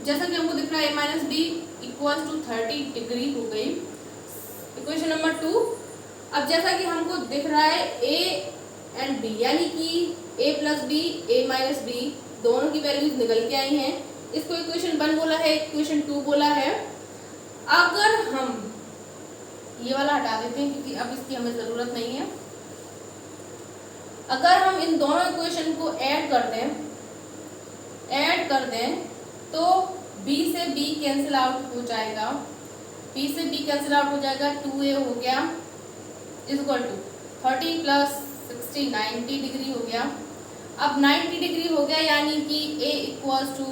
जैसा कि हमको दिख रहा है a minus B equal to 30 degree हो गई, इक्वेशन नंबर 2। अब जैसा कि हमको दिख रहा है a एंड b, यानी कि a plus B a minus B दोनों की वैल्यूज निकल के आई हैं। इसको इक्वेशन 1 बोला है, इक्वेशन 2 बोला है। अगर हम ये वाला हटा देते हैं क्योंकि अब इसकी हमें ज़रूरत नहीं है। अगर हम इन दोनों इक्वेशन को ऐड कर दें तो b से b कैंसिल आउट हो जाएगा, b से b कैंसिल आउट हो जाएगा, 2a हो गया इक्वल टू 30 प्लस 60 90 डिग्री हो गया। अब 90 डिग्री हो गया, यानी कि a इक्वल्स टू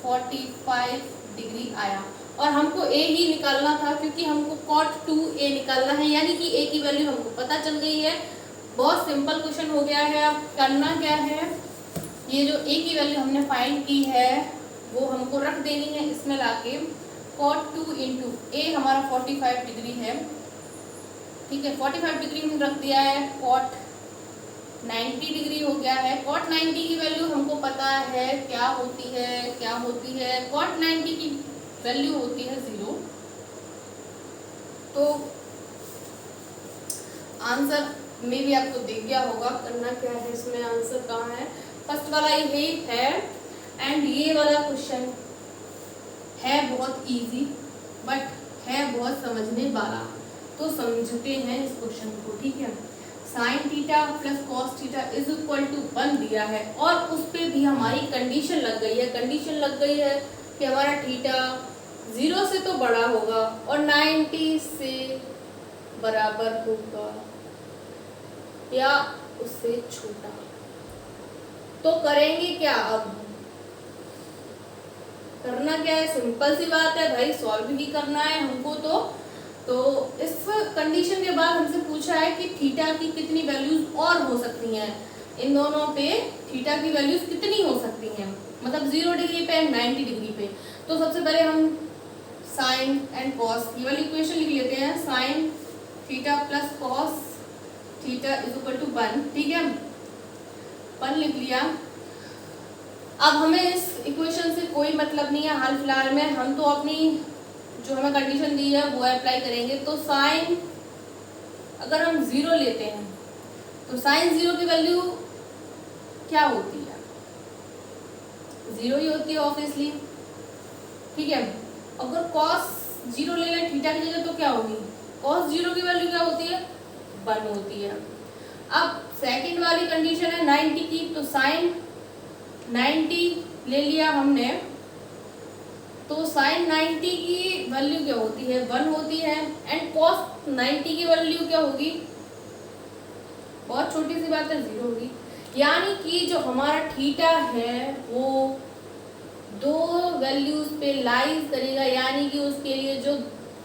45 डिग्री आया, और हमको a ही निकालना था क्योंकि हमको cot 2a निकालना है, यानी कि a की वैल्यू हमको पता चल गई है। बहुत सिंपल क्वेश्चन हो गया है। अब करना क्या है, ये जो a की वैल्यू हमने फाइंड की है वो हमको रख देनी है इसमें लाके। cot 2 इंटू a हमारा 45 डिग्री है, ठीक है, 45 डिग्री हमने रख दिया है। cot 90 डिग्री हो गया है। cot 90 की वैल्यू हमको पता है क्या होती है, cot 90 की वैल्यू होती है 0। तो आंसर में भी आपको दिख गया होगा। करना क्या है इसमें, आंसर कहाँ है, फर्स्ट वाला ये है। एंड ये वाला क्वेश्चन है बहुत इजी, बट है बहुत समझने वाला, तो समझते हैं इस क्वेश्चन को, ठीक है। Sine theta plus cos theta is equal to 1 दिया है, और उस पर भी हमारी कंडीशन लग गई है कि हमारा थीटा 0 से तो बड़ा होगा और 90 से बराबर होगा या उससे छोटा। तो करेंगे क्या, अब करना क्या है, सिंपल सी बात है भाई, सॉल्व ही करना है हमको। तो इस कंडीशन के बाद हमसे पूछा है कि थीटा की कितनी वैल्यूज और हो सकती हैं, इन दोनों पे थीटा की वैल्यूज कितनी हो सकती हैं, मतलब 0 डिग्री पे एंड 90 डिग्री पे। तो सबसे पहले हम साइन एंड कॉस ये वाली इक्वेशन लिख लेते हैं। Sine theta plus cos theta is equal to 1, ठीक है, 1 लिख लिया। अब हमें इस इक्वेशन से कोई मतलब नहीं है हाल फिलहाल में, हम तो अपनी जो हमें कंडीशन दी है वो अप्लाई करेंगे। तो साइन अगर हम 0 लेते हैं तो साइन 0 की वैल्यू क्या होती है, 0 ही होती है ऑब्वियसली, ठीक है। अगर कॉस 0 ले लें थीटा की जगह तो क्या होगी, कॉस 0 की वैल्यू क्या होती है, 1 होती है। अब सेकंड वाली कंडीशन है 90 की, तो साइन 90 ले लिया हमने, तो साइन 90 की वैल्यू क्या होती है, 1 होती है। एंड कॉस 90 की वैल्यू क्या होगी, बहुत छोटी सी बात है, 0 होगी। यानी कि जो हमारा थीटा है वो 2 वैल्यूज पे लाइज करेगा, यानी कि उसके लिए जो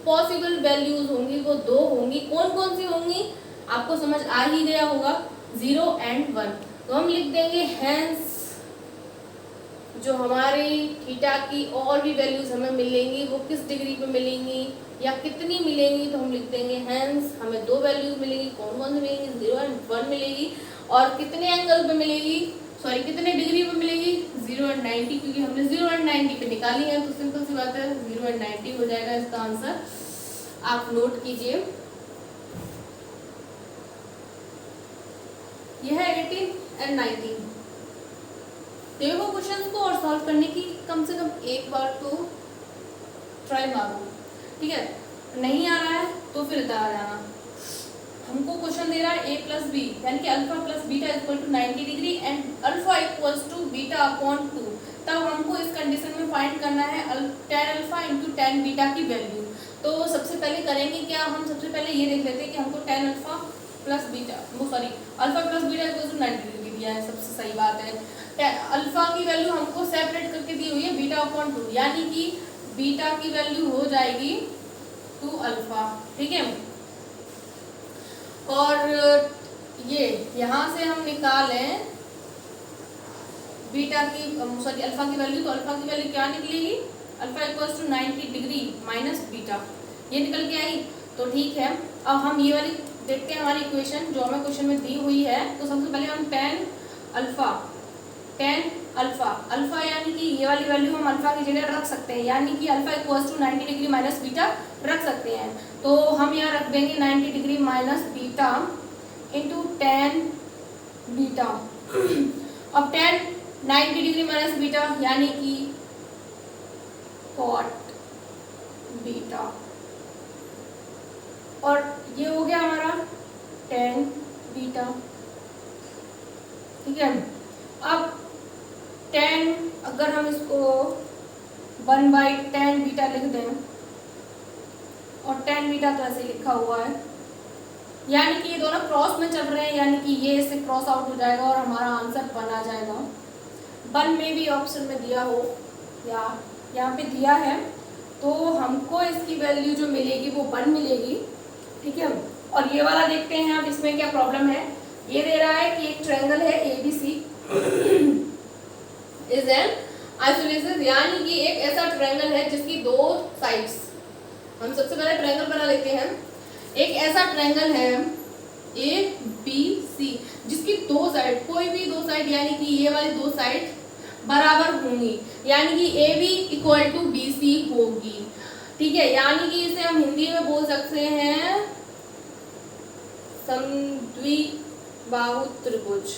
पॉसिबल वैल्यूज होंगी वो 2 होंगी। कौन कौन सी होंगी आपको समझ आ ही गया होगा, 0 एंड 1। तो हम लिख देंगे हेंस जो हमारी थीटा की और भी वैल्यूज हमें मिलेंगी वो किस डिग्री पे मिलेंगी या कितनी मिलेंगी, तो हम लिख देंगे हेंस हमें 2 वैल्यूज मिलेंगी। कौन कौन सी मिलेंगी, 0 एंड 1 मिलेगी। और कितने एंगल पे मिलेगी, सॉरी कितने डिग्री पे मिलेगी, 0 एंड 90, क्योंकि हमने 0 एंड 90 पे निकाली है, तो सिंपल सी बात है 0 एंड 90 हो जाएगा इसका आंसर। आप नोट कीजिए, यह है 18 एंड 19। देखो क्वेश्चन को और सॉल्व करने की कम से कम एक बार तो ट्राई मारो, ठीक है। नहीं आ रहा है तो फिर इधर आ जाना। हमको क्वेश्चन दे रहा है a प्लस बी यानी कि alpha plus beta equal to 90 degree and alpha equals to beta upon 2। तब हमको इस कंडीशन में फाइंड करना है tan alpha into tan beta की वैल्यू। तो सबसे पहले करेंगे क्या, हम सबसे पहले ये देख लेते हैं कि हमको tan alpha plus beta alpha plus beta equal to 90 degree दिया है, सबसे सही बात है। अल्फा की वैल्यू हमको सेपरेट करके दी हुई है बीटा अपॉन 2, यानी कि बीटा की वैल्यू हो जाएगी 2 अल्फा, ठीक है। और ये यहाँ से हम निकालें बीटा की अल्फा की वैल्यू, तो अल्फा की वैल्यू क्या निकलेगी, alpha equals to 90 degree minus beta, ये निकल के आई। तो ठीक है, अब हम ये वाली देखते हैं हमारी इक्वेशन जो हमें क्वेश्चन में दी हुई है। तो सबसे पहले हम tan अल्फा यानी कि ये वाली वैल्यू हम अल्फा की जगह रख सकते हैं, यानी कि alpha equals to 90 degree minus beta रख सकते हैं। तो हम यहाँ रख देंगे 90 degree minus beta into tan beta. अब tan 90 डिग्री माइनस बीटा यानी कि cot बीटा, और ये हो गया हमारा tan बीटा, ठीक है। अब tan अगर हम इसको 1/tan बीटा लिख दें, और tan बीटा तो ऐसे लिखा हुआ है, यानी कि ये दोनों क्रॉस में चल रहे हैं, यानी कि ये इससे क्रॉस आउट हो जाएगा और हमारा आंसर 1 आ जाएगा। 1 में भी ऑप्शन में दिया हो या यहाँ पे दिया है, तो हमको इसकी वैल्यू जो मिलेगी वो 1 मिलेगी, ठीक है। और ये वाला देखते हैं अब इसमें क्या प्रॉब्लम है। ये दे रहा है कि एक ट्रायंगल है ABC इज एन आइसोसेलेस, यानी कि एक ऐसा ट्रायंगल है जिसकी 2 साइड्स, हम सबसे पहले ट्रायंगल बना लेते हैं। एक ऐसा ट्रायंगल है ABC जिसकी 2 साइड, कोई भी 2 साइड, यानी कि ये वाली 2 साइड बराबर होंगी, यानी कि AB इक्वल टू BC होगी, ठीक है। यानी कि इसे हम हिंदी में बोल सकते हैं समद्विबाहु त्रिभुज,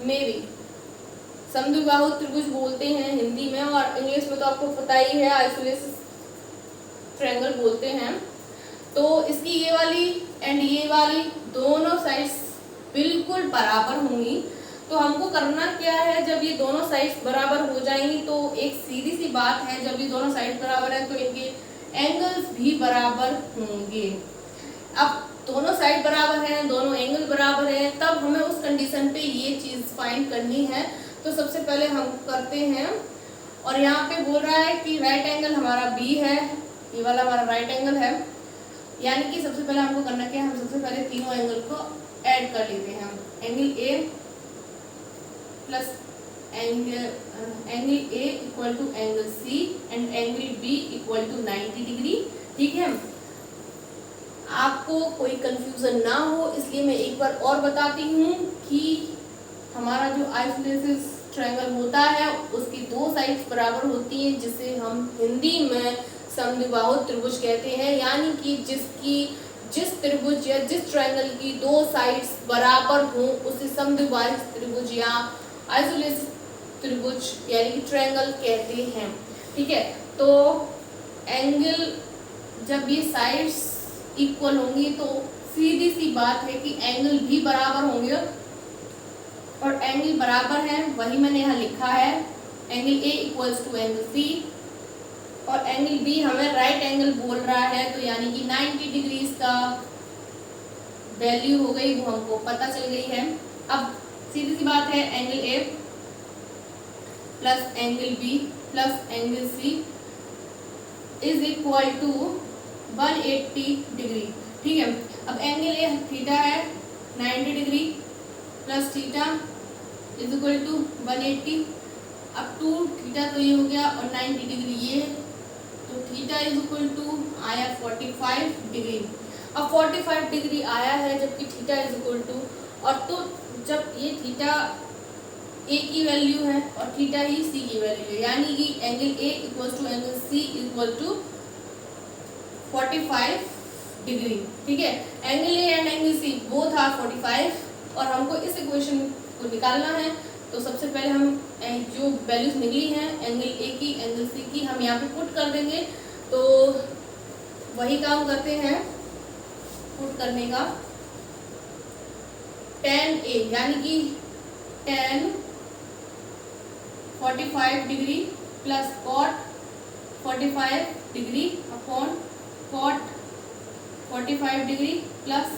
में भी समद्विबाहु त्रिभुज बोलते हैं हिंदी में, और इंग्लिश में तो आपको पता ही है आइसोसेलेस ट्रायंगल बोलते हैं। तो इसकी ये वाली एंड ये वाली दोनों साइड्स बिल्कुल बराबर होंगी। तो हमको करना क्या है, जब ये दोनों साइड्स बराबर हो जाएंगी तो एक सीधी सी बात है, जब ये दोनों साइड्स बराबर है तो इनके एंगल्स भी बराबर होंगे। अब दोनों साइड बराबर हैं, दोनों एंगल बराबर हैं, तब हमें उस कंडीशन पे ये चीज़ फाइंड करनी है। तो सबसे पहले हम करते हैं, और यहाँ पे बोल रहा है कि राइट एंगल हमारा B है, ये वाला हमारा राइट एंगल है, यानी कि सबसे पहले हमको करना क्या है, हम सबसे पहले तीनों एंगल को ऐड कर लेते हैं। Angle A plus angle A equal to angle C and angle B equal to 90 degree, ठीक है। आपको कोई कंफ्यूजन ना हो इसलिए मैं एक बार और बताती हूँ कि हमारा जो आइसोसेलेस ट्रायंगल होता है उसकी 2 साइड्स बराबर होती हैं, जिसे हम हिंदी में समद्विबाहु त्रिभुज कहते हैं, यानी कि जिस त्रिभुज या जिस ट्रायंगल की 2 साइड्स बराबर हों उसे समद्विबाहु त्रिभुज या आइसोसेलेस त्रिभुज यानी कि ट्रायंगल कहते हैं, ठीक है। तो एंगल जब ये साइड्स इक्वल होंगी तो सीधी सी बात है कि एंगल भी बराबर होंगे, और एंगल बराबर है वही मैंने यहाँ लिखा है, angle A equals to angle C, और एंगल B हमें राइट एंगल बोल रहा है, तो यानी कि 90 डिग्री का वैल्यू हो गई, वो हमको पता चल गई है। अब सीधी सी बात है, angle A plus angle B plus angle C is equal to 180 degree, ठीक है। अब एंगल A थीटा है 90 degree plus theta is equal to 180, अब 2 थीटा तो ये हो गया और 90 डिग्री ये, तो थीटा इज इक्वल टू आया 45 डिग्री। अब 45 डिग्री आया है जबकि थीटा इज इक्वल टू, और तो जब ये थीटा A की वैल्यू है और थीटा ही C की वैल्यू है, यानी कि angle A equal to angle C equal to 45 degree, ठीक है। Angle A and angle C both are 45 और हमको इस इक्वेशन को निकालना है। तो सबसे पहले हम जो वैल्यूज निकली हैं एंगल ए की एंगल सी की हम यहाँ पे पुट कर देंगे। तो वही काम करते हैं पुट करने का। tan A यानी कि tan 45 degree plus cot 45 degree upon cot 45 degree plus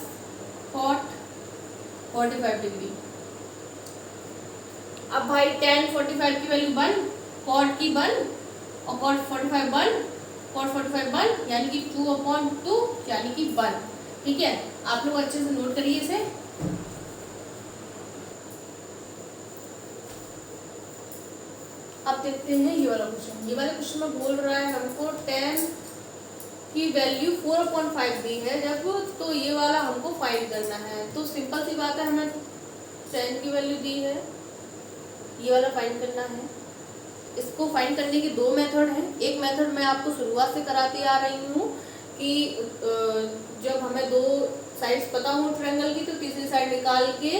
cot 45 degree. अब भाई tan 45 की वैल्यू 1, cot की 1 और cot 45 1, cot 45 1 यानी कि 2/2 यानी कि 1। ठीक है, आप लोग अच्छे से नोट करिए इसे। अब देखते हैं ये वाला क्वेश्चन। ये वाला क्वेश्चन में बोल रहा है हमको tan की वैल्यू 4/5 दी है जब, तो ये वाला हमको फाइंड करना है। तो सिंपल सी बात है, हमें tan की वैल्यू दी है, ये वाला फाइंड करना है। इसको फाइंड करने के दो मेथड हैं। एक मेथड मैं आपको शुरुआत से कराती आ रही हूँ कि जब हमें दो साइड्स पता हो ट्रायंगल की, तो तीसरी साइड निकाल के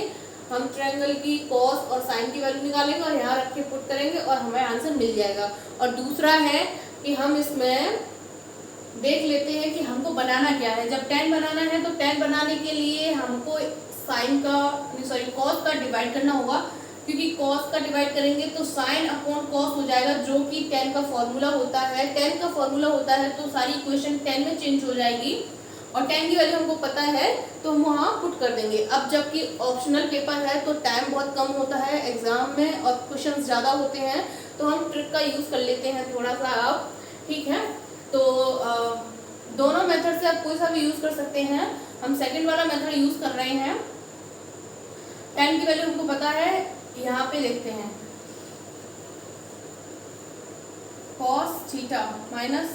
हम ट्रायंगल की कॉस और साइन की वैल्यू निकालेंगे और यहाँ रख के पुट करेंगे और हमें आंसर मिल जाएगा। और दूसरा है कि हम इसमें देख लेते हैं कि हमको बनाना क्या है। जब tan बनाना है तो tan बनाने के लिए हमको साइन का कॉस का डिवाइड करना होगा, क्योंकि कॉस का डिवाइड करेंगे तो साइन अपॉन कॉस हो जाएगा, जो कि tan का फॉर्मूला होता है। tan का फॉर्मूला होता है तो सारी इक्वेशन tan में चेंज हो जाएगी और tan की वैल्यू हमको पता है तो हम वहाँ पुट कर देंगे। अब जबकि ऑप्शनल पेपर है तो टाइम बहुत कम होता है एग्जाम में और क्वेश्चन ज़्यादा होते हैं, तो हम ट्रिक का यूज़ कर लेते हैं थोड़ा सा अब। ठीक है, तो दोनों मेथड से आप कोई सा भी यूज़ कर सकते हैं। हम सेकंड वाला मेथड यूज़ कर रहे हैं। tan की वैल्यू हमको पता है, यहाँ पे देखते हैं cos theta minus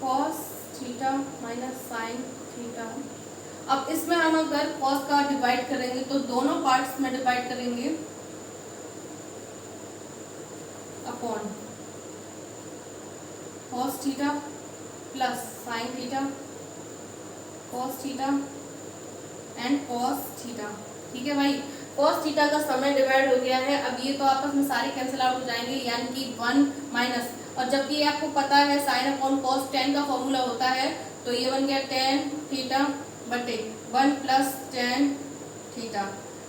cos theta minus sine theta. अब इसमें हम अगर cos का डिवाइड करेंगे तो दोनों पार्ट्स में डिवाइड करेंगे upon cos theta plus sine theta, cos theta and cos theta. ठीक है भाई, cos थीटा का समय डिवाइड हो गया है। अब ये तो आपस में सारे कैंसिल आउट हो जाएंगे, यानी कि 1 माइनस, और जबकि ये आपको पता है साइन अपॉन कॉस tan का फॉर्मूला होता है, तो ये बन गया tan थीटा बटे 1 प्लस tan थीटा।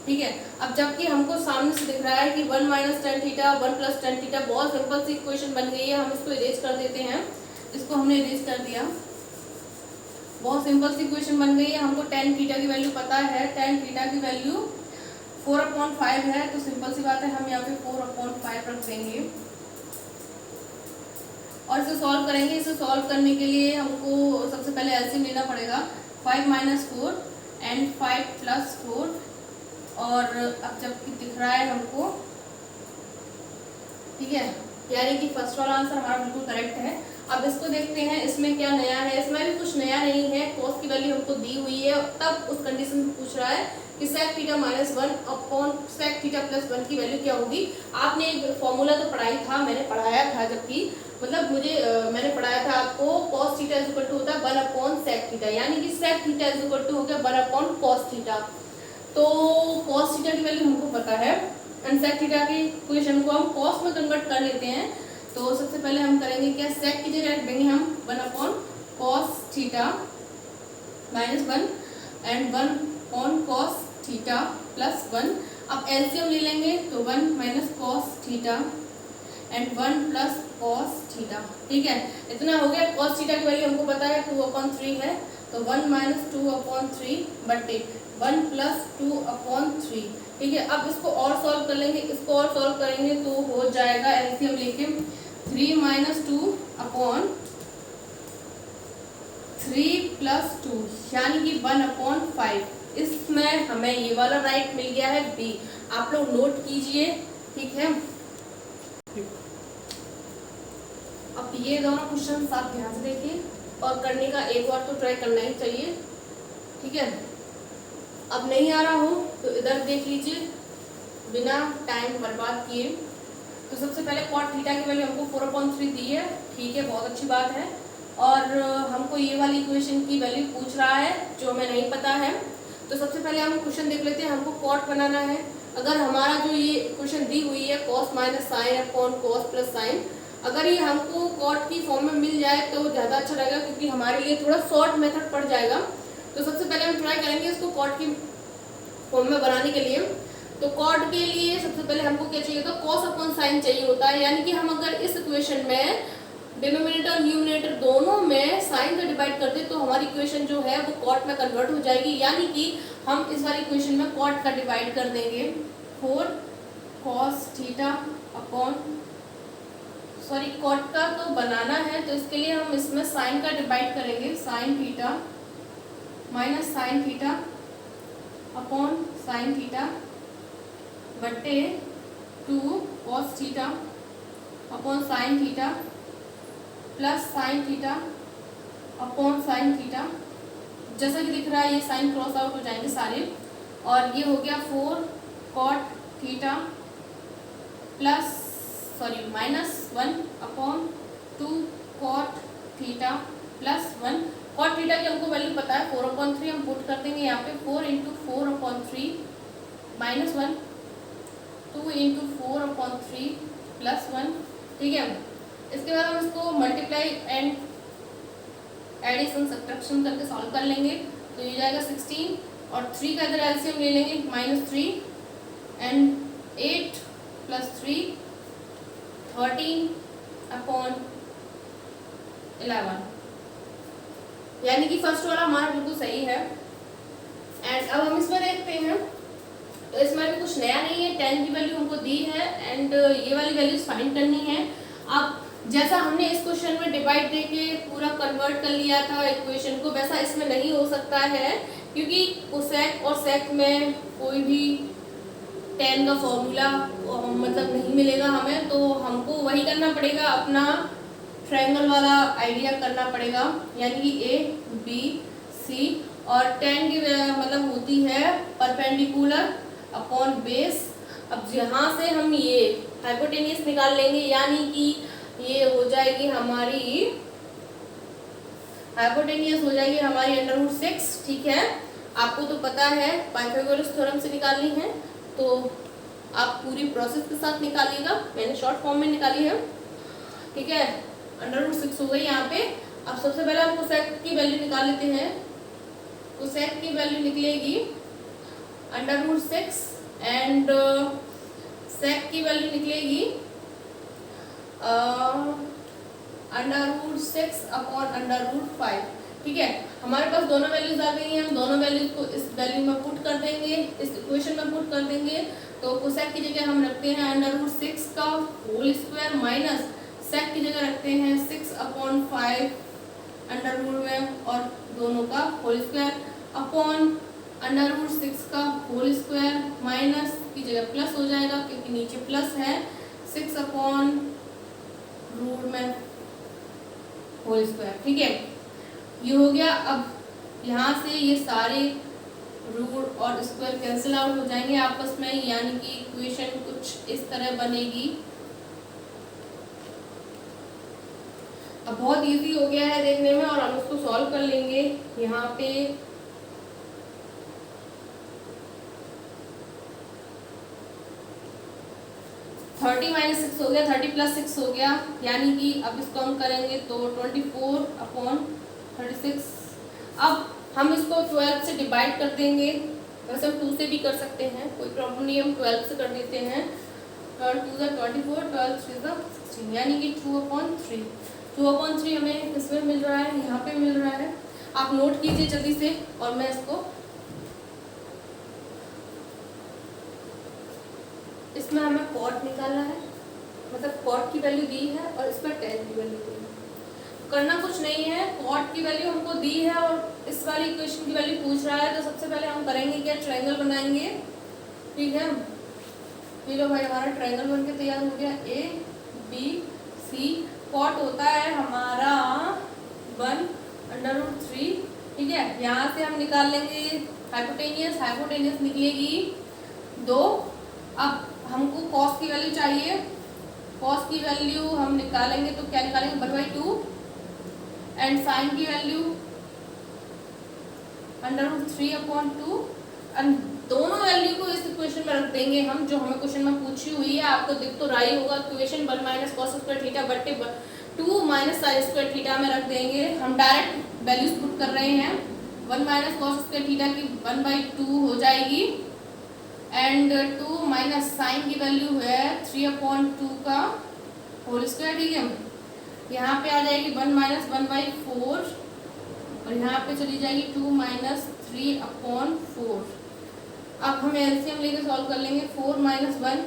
ठीक है, अब जबकि हमको सामने से दिख रहा है कि 1 minus tan theta 1 plus tan theta, बहुत सिंपल सी इक्वेशन बन गई है। हम इसको इरेज कर देते हैं, इसको हमने इरेज कर दिया। बहुत सिंपल सी इक्वेशन बन गई है। हमको tan थीटा की वैल्यू पता है, tan थीटा की वैल्यू 4/5 है, तो सिंपल सी बात है हम यहाँ पे 4/5 रख देंगे और इसे सॉल्व करेंगे। इसे सॉल्व करने के लिए हमको सबसे पहले एलसीएम लेना पड़ेगा। 5 माइनस 4 एंड 5 प्लस 4, और अब जबकि दिख रहा है हमको, ठीक है, यानी कि फर्स्ट वाला आंसर हमारा बिल्कुल करेक्ट है। अब इसको देखते हैं इसमें क्या नया है। इसमें भी कुछ नया नहीं है, कॉस की वैल्यू हमको दी हुई है, तब उस कंडीशन में पूछ रहा है कि sec theta minus 1 upon sec theta plus 1 की वैल्यू क्या होगी। आपने एक फॉर्मूला तो पढ़ाई था, मैंने पढ़ाया था, जबकि मतलब मैंने पढ़ाया था आपको cos theta is equal to होता है 1 अपॉन sec थीटा, यानी कि sec theta is equal to हो गया 1 अपॉन cos थीटा। तो cos थीटा की वैल्यू हमको पता है एंड sec थीटा की इक्वेशन को हम cos में कन्वर्ट कर लेते हैं। तो सबसे पहले हम करेंगे क्या, sec की जगह रख देंगे हम 1 upon cos theta minus 1 and 1 upon cos theta plus 1। अब एलसीएम ले लेंगे तो 1 minus cos theta and 1 plus cos theta. ठीक है, इतना हो गया। cos थीटा की वैल्यू हमको पता है 2/3 है, तो 1 माइनस 2/3 बटे 1 प्लस 2/3। ठीक है, अब इसको और सॉल्व कर लेंगे। इसको और सॉल्व करेंगे तो हो जाएगा एलसीएम लेके 3 माइनस 2/3 प्लस 2 यानी कि 1/5। इसमें हमें ये वाला राइट मिल गया है बी। आप लोग नोट कीजिए। ठीक है, अब ये दोनों क्वेश्चन आप ध्यान से देखिए और करने का एक बार तो ट्राई करना ही चाहिए। ठीक है, अब नहीं आ रहा हो तो इधर देख लीजिए बिना टाइम बर्बाद किए। तो सबसे पहले कॉट थीटा की वैल्यू हमको 4/3 दी है, ठीक है, बहुत अच्छी बात है। और हमको ये वाली इक्वेशन की वैल्यू पूछ रहा है जो हमें नहीं पता है। तो सबसे पहले हम क्वेश्चन देख लेते हैं, हमको कॉट बनाना है। अगर हमारा जो ये इक्वेशन दी हुई है cos minus sine upon cos plus sign, अगर ये हमको कॉट की फॉर्म में मिल जाए तो ज़्यादा अच्छा रहेगा, क्योंकि हमारे लिए थोड़ा शॉर्ट मेथड पड़ जाएगा। तो सबसे पहले हम ट्राई करेंगे इसको कॉट की फॉर्म में बनाने के लिए। तो कॉट के लिए सबसे पहले हमको क्या चाहिए होता है, कॉस अपॉन साइन चाहिए होता है। यानी कि हम अगर इस इक्वेशन में डिनोमिनेटर और न्यूमिनेटर दोनों में साइन का डिवाइड करते तो हमारी इक्वेशन जो है वो कॉट में कन्वर्ट हो जाएगी। यानी कि हम इस वाली इक्वेशन में कॉट का डिवाइड कर देंगे 4 cos theta upon, sorry cot का तो बनाना है तो इसके लिए हम इसमें साइन का डिवाइड करेंगे, sine theta minus sine theta upon sine theta बट्टे 2 cos theta upon sine theta plus sine theta upon sine theta. जैसा कि दिख रहा है ये साइन क्रॉस आउट हो जाएंगे सारे, और ये हो गया 4 cot theta plus minus 1 upon 2 cot theta plus 1। cot theta की हमको वैल्यू पता है 4/3, हम पुट कर देंगे यहाँ पे 4 × 4/3 माइनस 1, 2 × 4/3 प्लस 1, ठीक है। इसके बाद हम इसको मल्टीप्लाई एंड एडिशन सब्ट्रैक्शन करके सॉल्व कर लेंगे। तो ये जाएगा 16 और 3 का इधर एलसीएम ले लेंगे -3 एंड 8 + 3 13 अपॉन 11, यानी कि फर्स्ट वाला हमारा बिल्कुल सही है। एंड अब हम इसमें देखते हैं, तो इसमें भी कुछ नया नहीं है, 10 की वैल्यू हमको दी है एंड ये वाली वैल्यूज फाइंड करनी है। अब जैसा हमने इस क्वेश्चन में डिवाइड देके पूरा कन्वर्ट कर लिया था इक्वेशन को, वैसा इसमें नहीं हो सकता है, क्योंकि कोसेक और सेक में कोई भी tan का फॉर्मूला मतलब नहीं मिलेगा हमें। तो हमको वही करना पड़ेगा, अपना ट्रायंगल वाला आइडिया करना पड़ेगा, यानी कि ए बी सी, और tan की मतलब होती है परपेंडिकुलर अपॉन बेस। अब यहाँ से हम ये हाइपोटेनियस निकाल लेंगे, यानी कि ये हो जाएगी हमारी हाइपोटेनियस हो जाएगी हमारी √6, ठीक है। आपको तो पता है पाइथागोरस थ्योरम से निकालनी है, तो आप पूरी प्रोसेस के साथ निकालिएगा, मैंने शॉर्ट फॉर्म में निकाली है, ठीक है। √6 हो गई यहाँ पे। अब सबसे पहले हम कोसेक की वैल्यू निकाल लेते हैं। कोसेक की वैल्यू निकलेगी √6 एंड सेक की वैल्यू निकलेगी √6 अपॉन √5, ठीक है। हमारे पास दोनों वैल्यूज आ गई हैं, हम दोनों वैल्यूज को इस वैल्यू में पुट कर देंगे, इस इक्वेशन में पुट कर देंगे। तो कोसेक की जगह हम रखते हैं √6 का होल स्क्वायर माइनस सेक की जगह रखते हैं 6/5 अंडर रूट में और दोनों का होल स्क्वायर अपॉन √6 का होल स्क्वायर माइनस की जगह प्लस हो जाएगा, क्योंकि नीचे प्लस है, 6/रूट में होल स्क्वायर, ठीक है। ये हो गया। अब यहाँ से ये सारे रूट और स्क्वायर कैंसिल आउट हो जाएंगे आपस में, यानी कि इक्वेशन कुछ इस तरह बनेगी। अब बहुत इजी हो गया है देखने में, और हम इसको सॉल्व कर लेंगे। यहाँ पे 30 - 6 हो गया, 30 + 6 हो गया, यानी कि अब इसको हम करेंगे तो 24/36। अब हम इसको 12 से डिवाइड कर देंगे, वैसे हम 2 से भी कर सकते हैं, कोई प्रॉब्लम नहीं, हम 12 से कर देते हैं। 12 × 2 = 24, 12 × 3 = 16, यानी कि 2/3। 2/3 हमें किसमें मिल रहा है, यहाँ पे मिल रहा है। आप नोट कीजिए जल्दी से, और मैं इसको इसमें हमें कॉट निकालना है, मतलब कॉट की वैल्यू दी है और इस पर tan की वैल्यू दी है। करना कुछ नहीं है, कॉट की वैल्यू हमको दी है और इस वाली इक्वेशन की वैल्यू पूछ रहा है, तो सबसे पहले हम करेंगे क्या, ट्रायंगल बनाएंगे, ठीक है। ये लो भाई, हमारा ट्रायंगल बनके तैयार हो गया, A B C। कॉट होता है हमारा 1/√3, ठीक है। यहाँ से हम निकाल लेंगे हाइपोटेनियस, हाइपोटेनियस निकलेगी 2। अब हमको कॉस की वैल्यू चाहिए, कॉस की वैल्यू हम निकालेंगे तो क्या निकालेंगे 1/2 एंड साइन की वैल्यू √3/2 एंड दोनों वैल्यू को इस इक्वेशन में रख देंगे हम, जो हमें क्वेश्चन में पूछी हुई है। आपको दिख तो रहा ही होगा इक्वेशन 1 - cos स्क्वायर थीटा बटे 2 - sin स्क्वायर थीटा में रख देंगे। हम डायरेक्ट वैल्यूज पुट कर रहे हैं। 1 - cos स्क्वायर थीटा की 1/2 हो जाएगी एंड 2 - साइन की वैल्यू है 3/2 का होल स्क्वायर। ठीक है, यहाँ पे आ जाएगी 1 - 1/4 और यहाँ पे चली जाएगी 2 - 3/4। अब हम एलसीएम लेके सॉल्व कर लेंगे। 4 - 1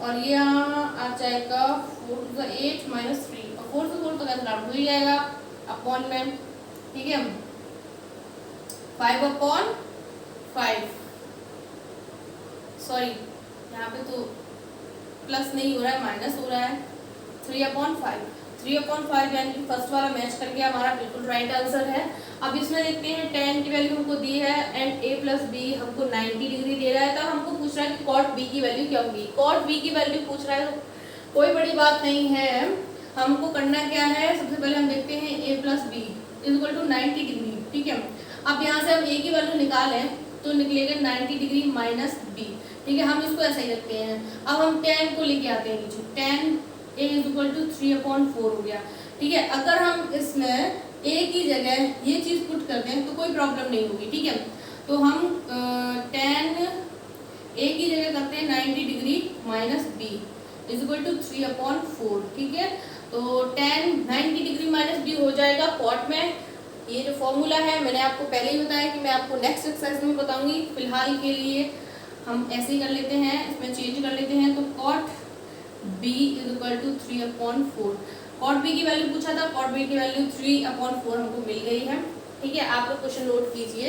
और ये आ जाएगा 4 × 8 - 3 और 4 से 4 तो कैंसिल आउट हो ही जाएगा अपॉन में। ठीक है, 5/5 सॉरी यहाँ पे तो प्लस नहीं हो रहा है, माइनस हो रहा है। 3/5 यानी कि फर्स्ट वाला मैच कर गया, हमारा बिल्कुल राइट आंसर है। अब इसमें देखते हैं tan की वैल्यू हमको दी है एंड a + b हमको 90 डिग्री दे रहा है। तब हमको पूछ रहा है कि cot b की वैल्यू क्या होगी। cot b की वैल्यू पूछ रहा है तो कोई बड़ी बात नहीं है। हमको करना क्या है, सबसे पहले हम देखते हैं a + b = 90 डिग्री। ठीक है, अब यहाँ से हम a की वैल्यू निकालें तो निकलेगा 90 डिग्री माइनस b। ठीक है, हम इसको ऐसा ही रखते हैं। अब हम tan को लेके आते हैं नीचे। tan a = 3/4 हो गया। ठीक है, अगर हम इसमें a की जगह ये चीज़ पुट करते हैं तो कोई प्रॉब्लम नहीं होगी। ठीक है, तो हम tan a की जगह करते हैं 90 डिग्री माइनस b = 3/4। ठीक है, तो tan 90 डिग्री माइनस b हो जाएगा कॉट में। ये जो फॉर्मूला है मैंने आपको पहले ही बताया कि मैं आपको नेक्स्ट एक्सरसाइज में बताऊंगी। फिलहाल के लिए हम ऐसे ही कर लेते हैं, इसमें चेंज कर लेते हैं। तो cot b = 3/4। cot b की वैल्यू पूछा था, cot b की वैल्यू 3/4 हमको मिल गई है। ठीक है, आप लोग क्वेश्चन नोट कीजिए।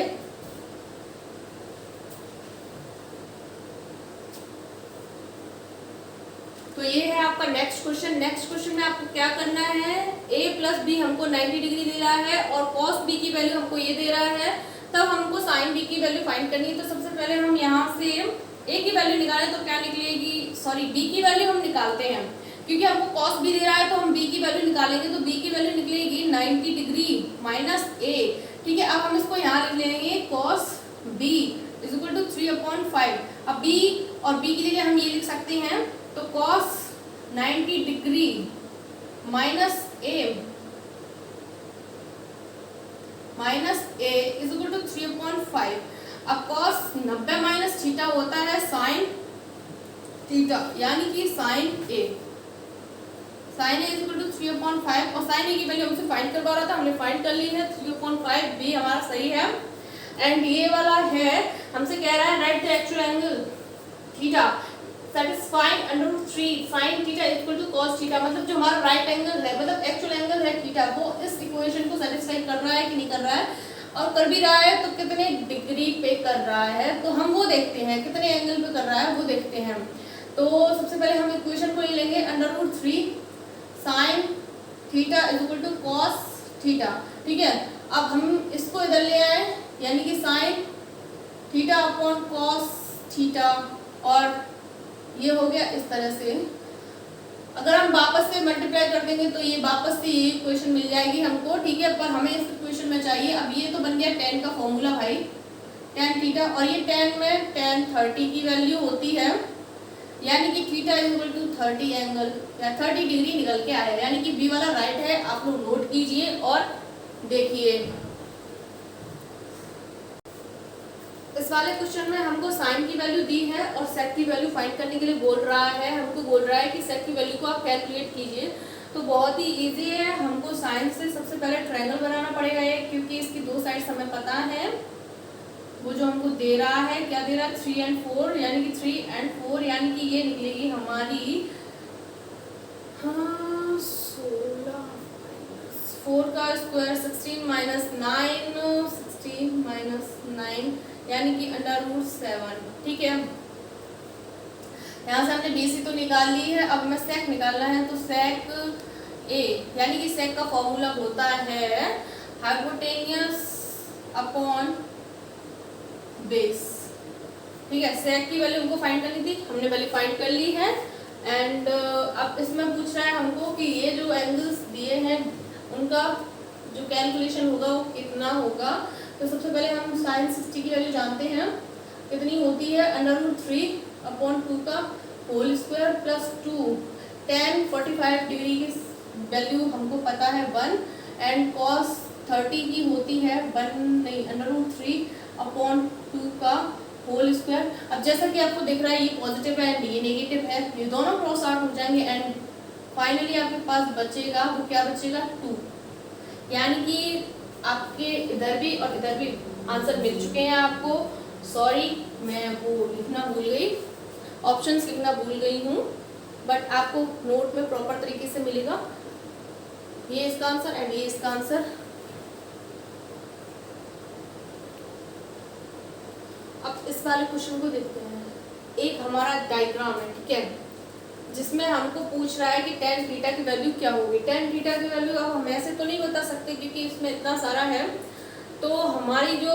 तो ये है आपका नेक्स्ट क्वेश्चन। नेक्स्ट क्वेश्चन में आपको क्या करना है, a + b हमको 90 डिग्री दे रहा है और cos b की वैल्यू हमको ये दे रहा है। तब हमको sin b की वैल्यू फाइंड करनी है। तो सबसे पहले हम यहाँ से a की वैल्यू निकालें तो क्या निकलेगी, सॉरी b की वैल्यू हम निकालते हैं क्योंकि हमको cos b दे रहा है। तो हम b की वैल्यू निकालेंगे तो b की वैल्यू निकलेगी 90 डिग्री माइनस a। ठीक है, अब हम इसको यहाँ लिख लेंगे cos b = 3/5। अब b और b की जगह हम ये लिख सकते हैं तो cos 90 डिग्री माइनस a = 3/5। अब cos 90 माइनस थीटा होता है sin थीटा, यानी कि sin a = 3/5 और sin a की वैल्यू हमसे फाइंड करवा रहा था, हमने फाइंड कर ली है। 3/5 b हमारा सही है। एंड ये वाला है, हमसे कह रहा है right the actual angle theta satisfying √3 sin theta = cos theta. मतलब जो हमारा राइट एंगल है, मतलब एक्चुअल एंगल है थीटा, वो इस इक्वेशन को सेटिस्फाई कर रहा है कि नहीं कर रहा है, और कर भी रहा है तो कितने डिग्री पे कर रहा है। तो हम वो देखते हैं कितने एंगल पे कर रहा है, वो देखते हैं। तो सबसे पहले हम इक्वेशन को ले लेंगे √3 sin थीटा = cos थीटा। ठीक है, अब हम इसको इधर ले आए, यानी कि sin θ/cos थीटा, और ये हो गया इस तरह से। अगर हम वापस से मल्टीप्लाई कर देंगे तो ये वापस से ये इक्वेशन मिल जाएगी हमको। ठीक है, पर हमें इस इक्वेशन में चाहिए। अब ये तो बन गया tan का फॉर्मूला भाई, tan थीटा, और ये tan में tan 30 की वैल्यू होती है, यानी कि थीटा = 30 एंगल या 30 डिग्री निकल के आया, यानी कि बी वाला राइट है। आप लोग नोट कीजिए और देखिए। इस वाले क्वेश्चन में हमको साइन की वैल्यू दी है और सेक की वैल्यू फाइंड करने के लिए बोल रहा है। हमको बोल रहा है कि सेक की वैल्यू को आप कैलकुलेट कीजिए। तो बहुत ही इजी है। हमको साइन से सबसे पहले ट्रायंगल बनाना पड़ेगा ये, क्योंकि इसकी दो साइड्स हमें पता है। वो जो हमको दे रहा है, क्या दे रहा है, 3 और 4, यानी कि 3 और 4, यानी कि ये निकलेगी हमारी 16 4 का स्क्वायर 16 - 9 16 - 9 यानी कि √7। ठीक है, यहाँ से हमने BC तो निकाल ली है। अब हमें सेक निकालना है। तो सेक A, यानी कि सेक का फॉर्मूला होता है हाइपोटेनियस अपॉन बेस। ठीक है, सेक की वैल्यू हमको फाइंड करनी थी, हमने वैल्यू फाइंड कर ली है। एंड अब इसमें पूछ रहा है हमको कि ये जो एंगल्स दिए हैं उनका जो कैलकुलेशन होगा वो कितना होगा। तो सबसे पहले हम sin 60 की वैल्यू जानते हैं, कितनी होती है √3/2 का whole square plus 2 tan 45 degree की वैल्यू हमको पता है 1 एंड cos 30 की होती है 1 नहीं √3/2 का होल स्क्वायर। अब जैसा कि आपको दिख रहा है ये पॉजिटिव है एंड ये नेगेटिव है, ये दोनों क्रॉस आउट हो जाएंगे एंड फाइनली आपके पास बचेगा, वो क्या बचेगा 2। यानी कि आपके इधर भी और इधर भी आंसर मिल चुके हैं आपको। सॉरी मैं वो लिखना भूल गई, ऑप्शंस लिखना भूल गई हूँ, बट आपको नोट में प्रॉपर तरीके से मिलेगा। ये इसका आंसर एंड ये इसका आंसर। अब इस वाले क्वेश्चन को देखते हैं। एक हमारा डायग्राम है, ठीक है, जिसमें हमको पूछ रहा है कि tan थीटा की वैल्यू क्या होगी। tan थीटा की वैल्यू अब हम ऐसे तो नहीं बता सकते क्योंकि इसमें इतना सारा है। तो हमारी जो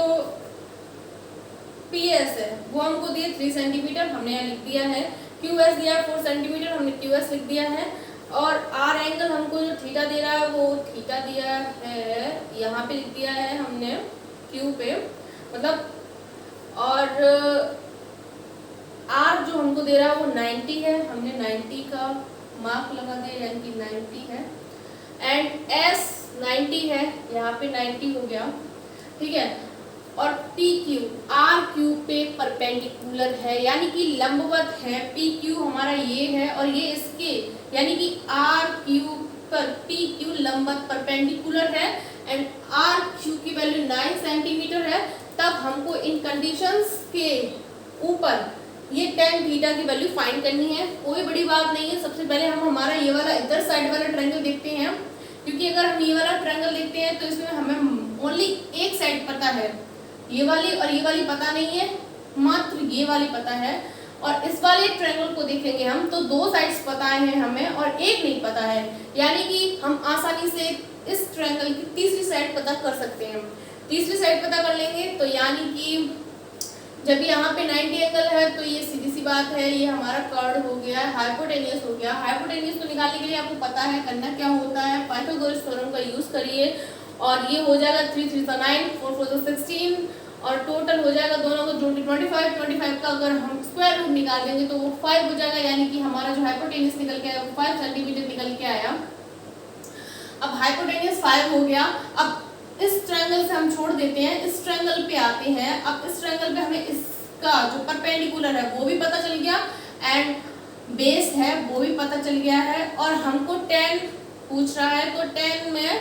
PS है वो हमको दिए 3 सेंटीमीटर, हमने यहाँ लिख दिया है। QS दिया है 4 सेंटीमीटर, हमने QS लिख दिया है। और R एंगल हमको जो थीटा दे रहा है वो थीटा दिया है, यहाँ पे लिख दिया है हमने Q पे, मतलब। और R जो हमको दे रहा है वो 90 है, हमने 90 का मार्क लगा दिया यानी कि 90 है। एंड S 90 है, यहाँ पे 90 हो गया, ठीक है। और PQ RQ पे परपेंडिकुलर है यानी कि लंबवत है। PQ हमारा ये है और ये इसके यानी कि RQ पर PQ लंबवत परपेंडिकुलर है एंड RQ की वैल्यू 9 सेंटीमीटर है। तब हमको इन कंडीशंस के ऊपर ये tan थीटा की वैल्यू फाइंड करनी है। कोई बड़ी बात नहीं है। सबसे पहले हम हमारा ये वाला इधर साइड वाला ट्रायंगल देखते हैं, क्योंकि अगर हम ये वाला ट्रायंगल देखते हैं तो इसमें हमें ओनली एक साइड पता है, ये वाली और ये वाली पता नहीं है, मात्र ये वाली पता है। और इस वाले ट्रायंगल को देखेंगे हम तो 2 साइड्स पता है हमें और एक नहीं पता है, यानी कि हम आसानी से इस ट्रायंगल की तीसरी साइड पता कर सकते हैं। तीसरी साइड पता कर लेंगे तो यानी कि जब यहाँ पे 90 एंगल है तो ये सीधी सी बात है, ये हमारा कर्ड हो गया, हाइपोटेनियस हो गया। हाइपोटेनियस को निकालने के लिए आपको पता है करना क्या होता है, पाइथागोरस थ्योरम का यूज करिए और ये हो जाएगा 3 3 9 4 4 16 और टोटल हो जाएगा दोनों को जोड़ के 25। 25 का अगर हम स्क्वायर रूट निकाल देंगे तो वो 5 हो जाएगा, यानी कि हमारा जो हाइपोटेनियस निकल के आया वो 5 सेंटीमीटर निकल के आया। अब हाइपोटेनियस 5 हो गया। अब इस ट्रायंगल से हम छोड़ देते हैं, इस ट्रायंगल पे आते हैं। अब इस ट्रायंगल पे हमें इसका जो परपेंडिकुलर है वो भी पता चल गया एंड बेस है वो भी पता चल गया है। और हमको tan पूछ रहा है तो tan में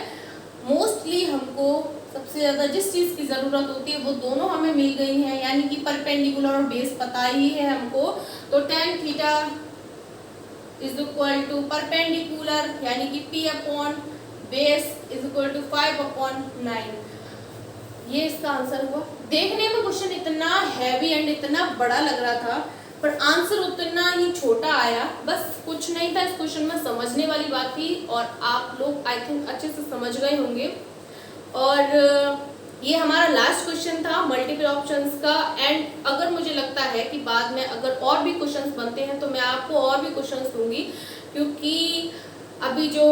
मोस्टली हमको सबसे ज़्यादा जिस चीज़ की ज़रूरत होती है वो दोनों हमें मिल गई हैं, यानी कि परपेंडिकुलर और बेस पता ही है हमको। तो tan theta is equal to perpendicular यानी कि P upon base is equal to 5/9। ये इसका आंसर हुआ। देखने में क्वेश्चन इतना हैवी एंड इतना बड़ा लग रहा था पर आंसर उतना ही छोटा आया। बस कुछ नहीं था इस क्वेश्चन में, समझने वाली बात थी और आप लोग आई थिंक अच्छे से समझ गए होंगे। और ये हमारा लास्ट क्वेश्चन था मल्टीपल ऑप्शंस का। एंड अगर मुझे लगता है कि बाद में अगर और भी क्वेश्चंस बनते हैं तो मैं आपको और भी क्वेश्चंस दूंगी, क्योंकि अभी जो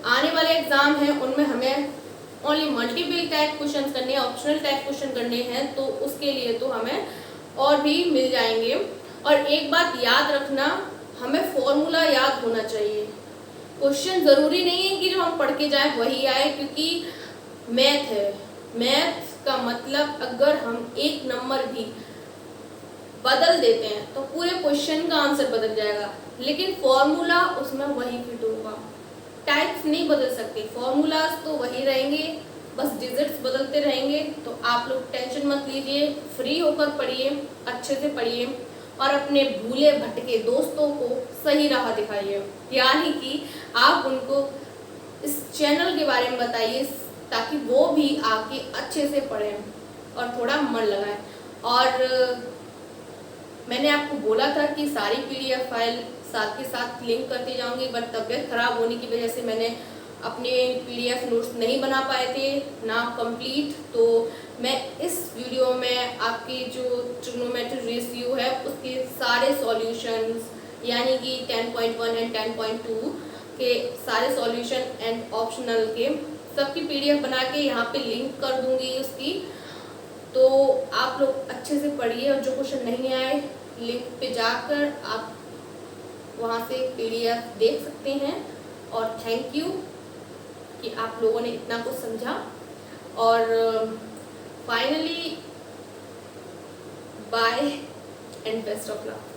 आने वाले एग्जाम हैं उनमें हमें ओनली मल्टीपल टाइप क्वेश्चंस करने हैं, ऑप्शनल टाइप क्वेश्चन करने हैं, तो उसके लिए तो हमें और भी मिल जाएंगे। और एक बात याद रखना, हमें फॉर्मूला याद होना चाहिए। क्वेश्चन ज़रूरी नहीं है कि जो हम पढ़ के जाए वही आए, क्योंकि मैथ है, मैथ का मतलब अगर हम एक नंबर भी बदल देते हैं तो पूरे क्वेश्चन का आंसर बदल जाएगा, लेकिन फॉर्मूला उसमें वही फिट होगा। टाइप्स नहीं बदल सकते, फॉर्मूलाज तो वही रहेंगे, बस डिजिट्स बदलते रहेंगे। तो आप लोग टेंशन मत लीजिए, फ्री होकर पढ़िए, अच्छे से पढ़िए और अपने भूले भटके दोस्तों को सही राह दिखाइए, यानी कि आप उनको इस चैनल के बारे में बताइए ताकि वो भी आके अच्छे से पढ़ें और थोड़ा मन लगाएं। और मैंने आपको बोला था कि सारी PDF फाइल साथ के साथ लिंक करते जाऊंगी, बट तबीयत खराब होने की वजह से मैंने अपने PDF नोट्स नहीं बना पाए थे ना कंप्लीट। तो मैं इस वीडियो में आपके जो ट्रिग्नोमेट्री रेशियो है उसके सारे सॉल्यूशंस, यानी कि 10.1 एंड 10.2 के सारे सॉल्यूशन एंड ऑप्शनल के सबकी PDF बना के यहाँ पे लिंक कर दूंगी उसकी, तो आप लोग अच्छे से पढ़िए और जो क्वेश्चन नहीं आए लिंक पे जाकर आप वहाँ से PDF देख सकते हैं। और थैंक यू कि आप लोगों ने इतना कुछ समझा। और finally bye and best of luck.